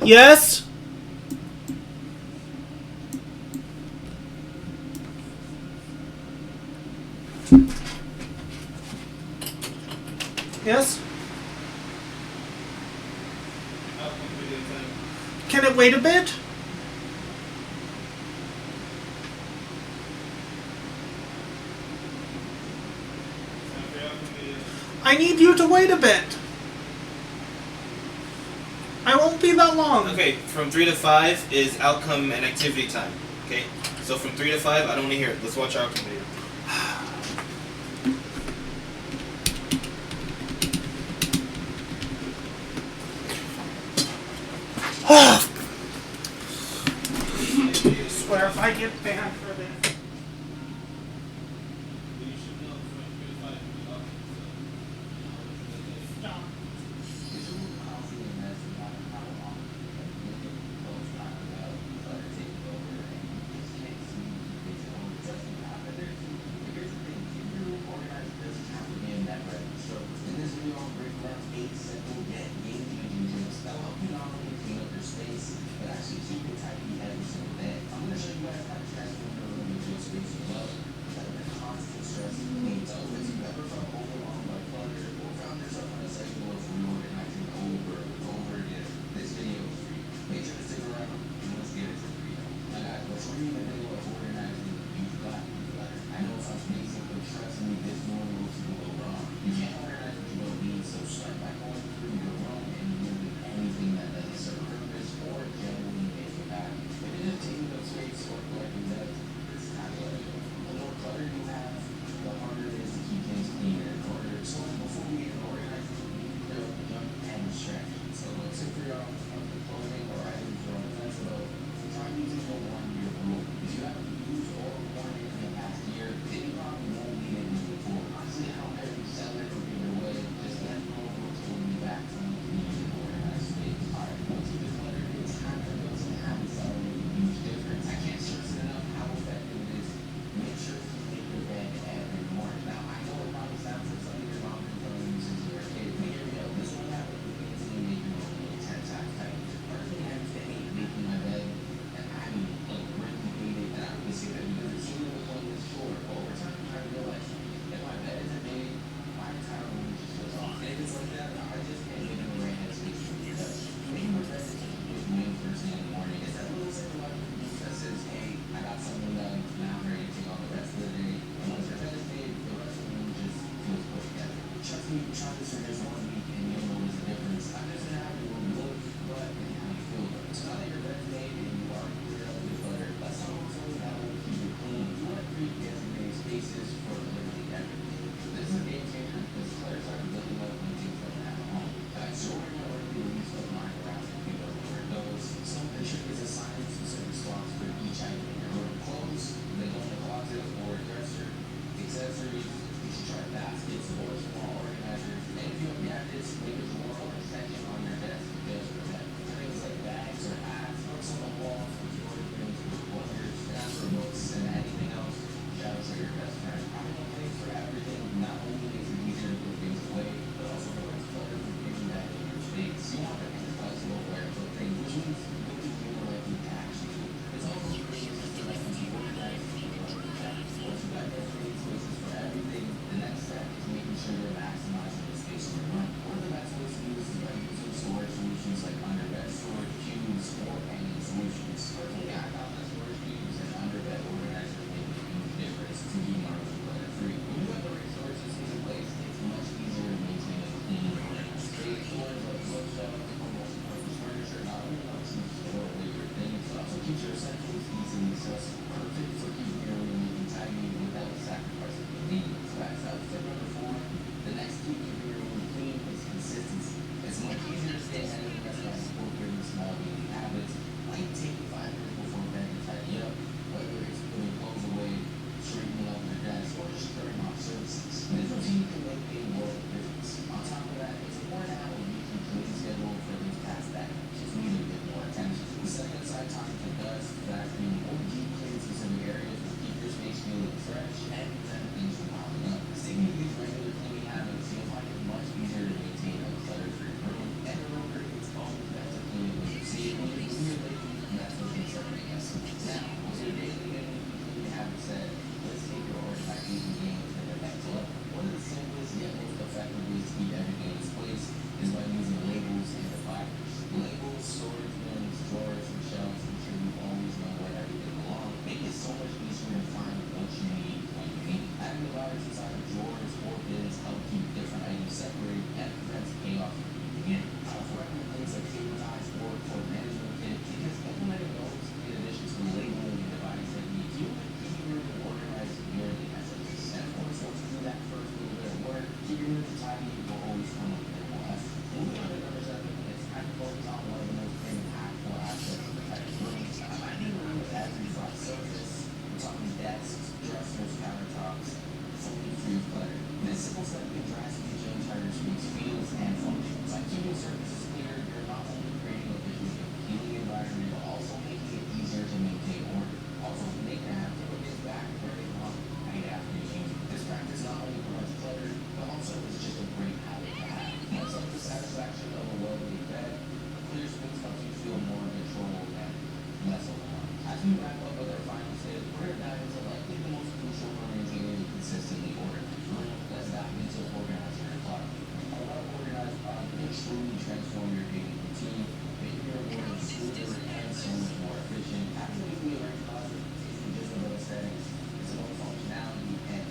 Yes? Yes? Can it wait a bit? I need you to wait a bit. I won't be that long. Okay, from 3 to 5 is outcome and activity time. Okay? So from 3 to 5, I don't want to hear it. Let's watch our outcome video. I swear if I get banned for this. Stop. will set can drastically change how your space feels and functions. By keeping surfaces clear, you're not only creating a visually appealing environment, but also making it easier to maintain order. Also, make your have to put this back very long right after you use it. This practice not only prevents clutter, but also is just a great habit to have. Much like the satisfaction of a well-made bed, a clear space helps you feel more in control and less overwhelmed. As we wrap up with our final step, we're gonna dive into likely the most crucial one maintaining consistently organized room. Let's dive into organizing your closet. A well-organized closet can truly transform your daily routine, making your morning smoother and so much more efficient. Absolutely arranged closet isn't just about aesthetics, it's about functionality, and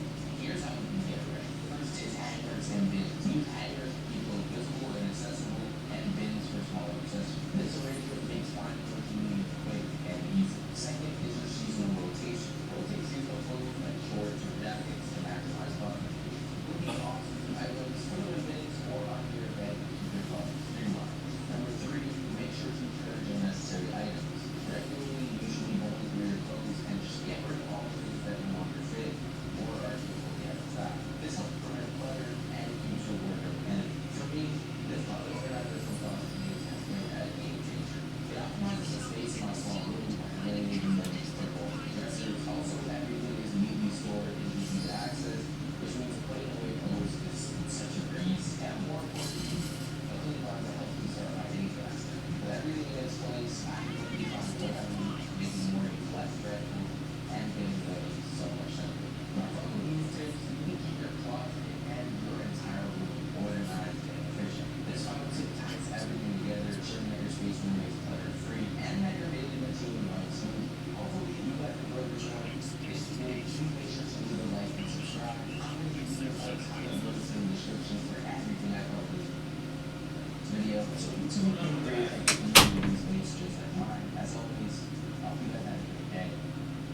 here's how you can get it right. First is hangers and bins. Use hangers to keep both visible and accessible, and bins for smaller accessories. This arrangement makes finding what you need quick and easy. Second is your seasonal rotation. Rotate seasonal clothes like shorts or jackets to maximize closet space. Moving off items, put them in bins or under your bed to keep your closet streamlined. Number three, make sure to purge unnecessary items. Regularly, usually only wear your clothes and just get rid of all things that no longer fit or are difficult to have inside. This helps prevent clutter and keeps your wardrobe empty. For me, this closet organizer from Closet Mage has been a game changer. It optimizes the space in my small room by eliminating many stipple dressers. Also, everything is neatly stored and easy to access, which means putting away clothes is such a breeze. And more importantly, a clean closet helps me start my day faster. With everything in its place, I can quickly find what I need, making morning less stressful and getting ready so much simpler. Now, for all these tips, you can keep your closet and your entire room organized and efficient. This final tip ties everything together, ensuring that your space remains clutter-free and that your daily routine runs smoothly. Hopefully, you got the word this morning. If you did, please make sure to leave a like and subscribe. I'm going to give you a links in the description for everything I covered in this video. So you too can create a community space just like mine. As always, I hope you guys have a great day.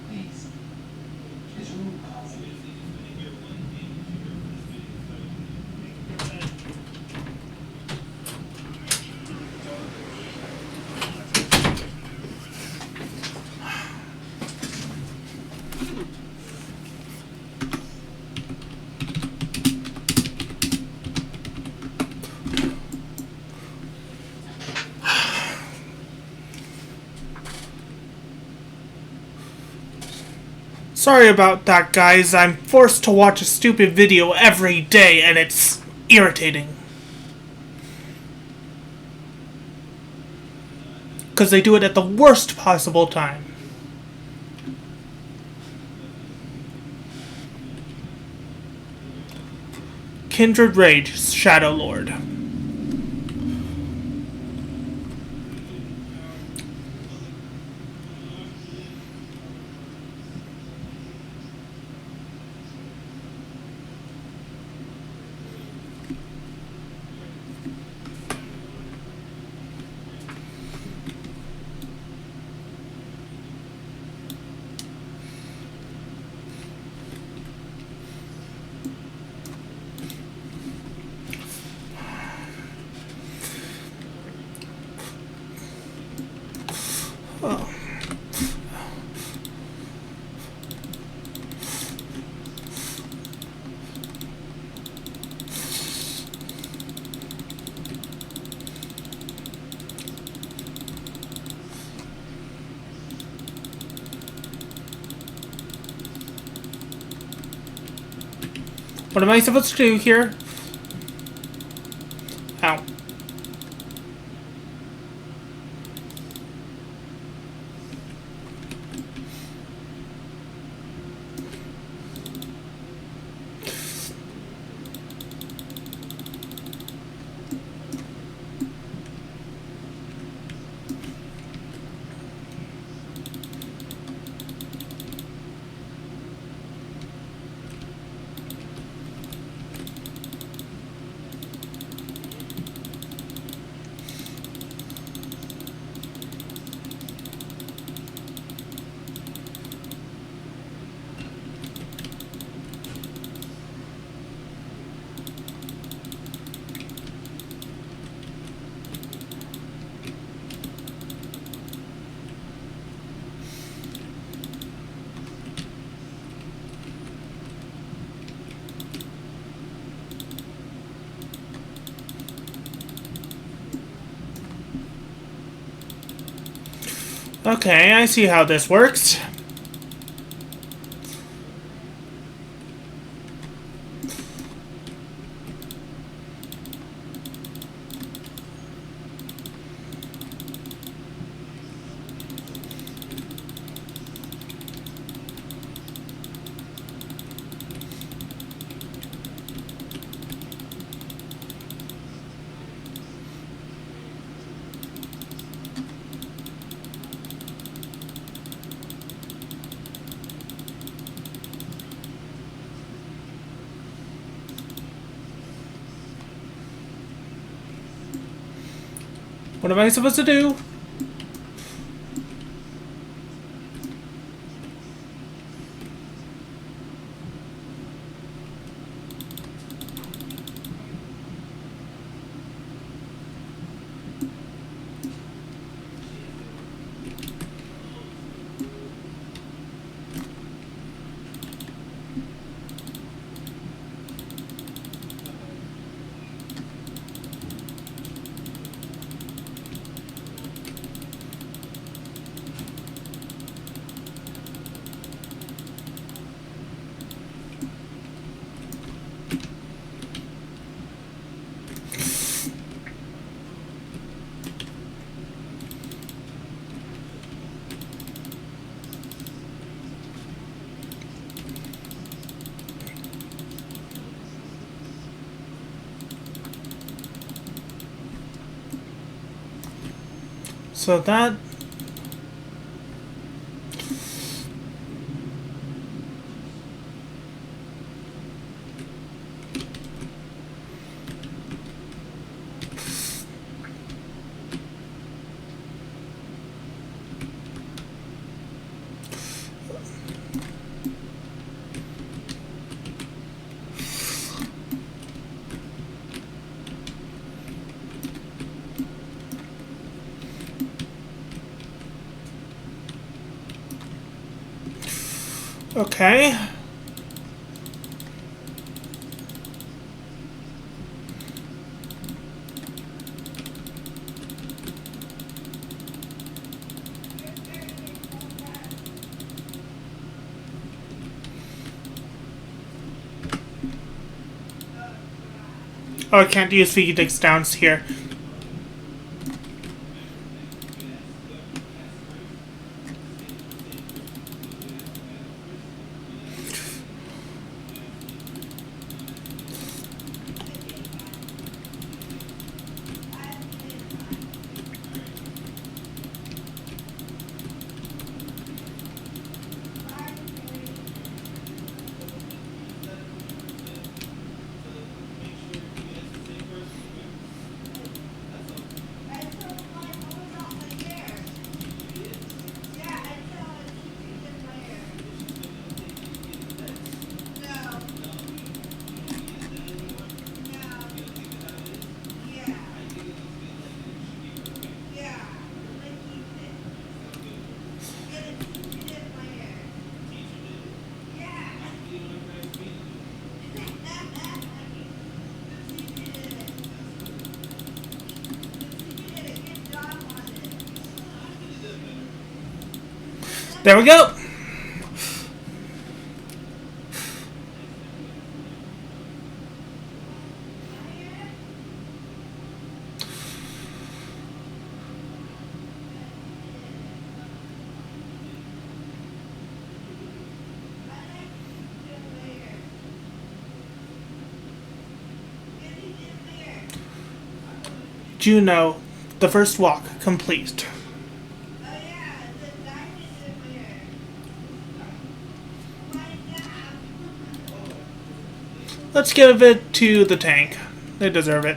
Please. Is your room cozy? Sorry about that, guys. I'm forced to watch a stupid video every day, and it's irritating. Because they do it at the worst possible time. Kindred Rage, Shadow Lord. Oh. What am I supposed to do here? Ow. Okay, I see how this works. What am I supposed to do? So that... Okay. Oh, I can't use Phoenix Downs here. There we go. Juno, the first walk complete. Let's give it to the tank. They deserve it.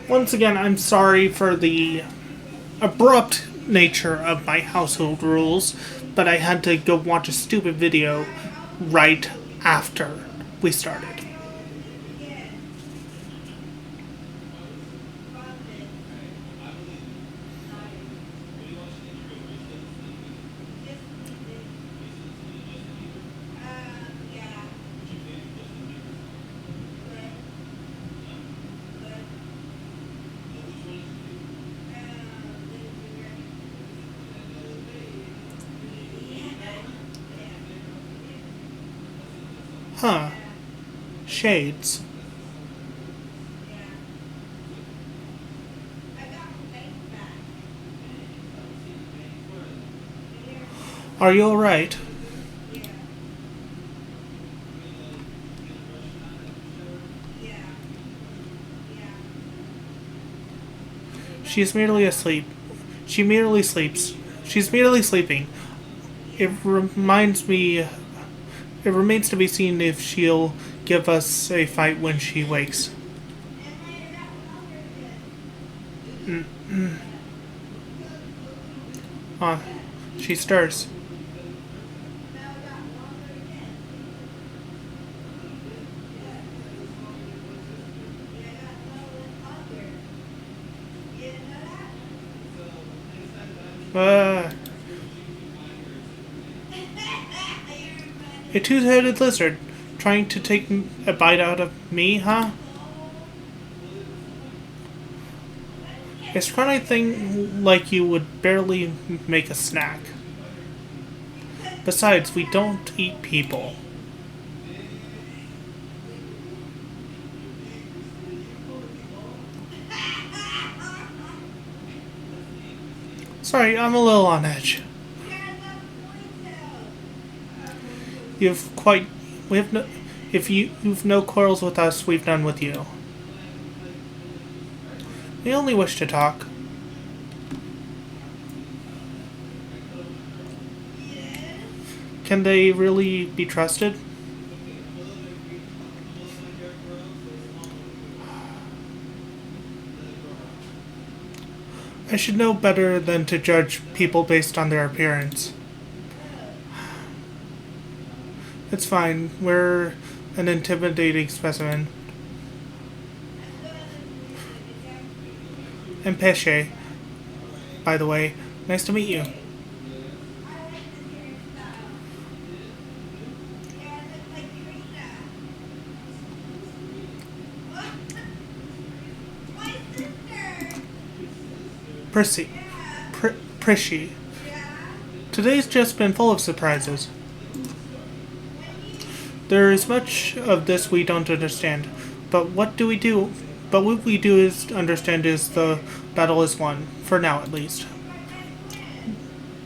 Once again, I'm sorry for the abrupt nature of my household rules, but I had to go watch a stupid video right after we started. Huh. Shades. Are you alright? She's merely asleep. She merely sleeps. She's merely sleeping. It remains to be seen if she'll give us a fight when she wakes. She stirs. A two-headed lizard trying to take a bite out of me, huh? A scrawny thing like you would barely make a snack. Besides, we don't eat people. Sorry, I'm a little on edge. If you've no quarrels with us, we've none with you. We only wish to talk. Can they really be trusted? I should know better than to judge people based on their appearance. It's fine. We're an intimidating specimen. I'm Pesce, by the way. Nice to meet you. Prishy. Today's just been full of surprises. There is much of this we don't understand, but what we do is understand is the battle is won, for now at least.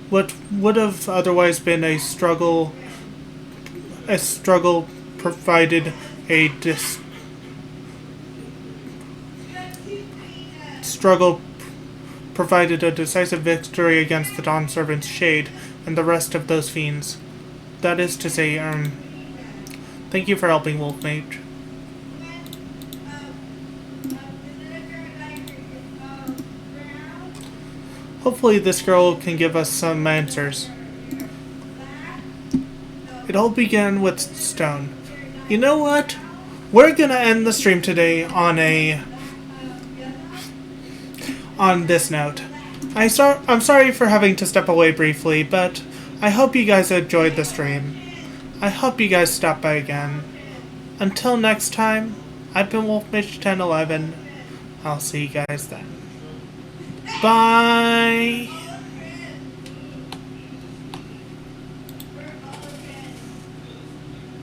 What would have otherwise been a struggle provided a decisive victory against the Dawn Servant's Shade and the rest of those fiends. That is to say, thank you for helping, Wolf Mage. Hopefully this girl can give us some answers. It all began with Stone. You know what? We're gonna end the stream today on this note. I'm sorry for having to step away briefly, but I hope you guys enjoyed the stream. I hope you guys stop by again. Until next time, I've been WolfMage1011. I'll see you guys then. Bye!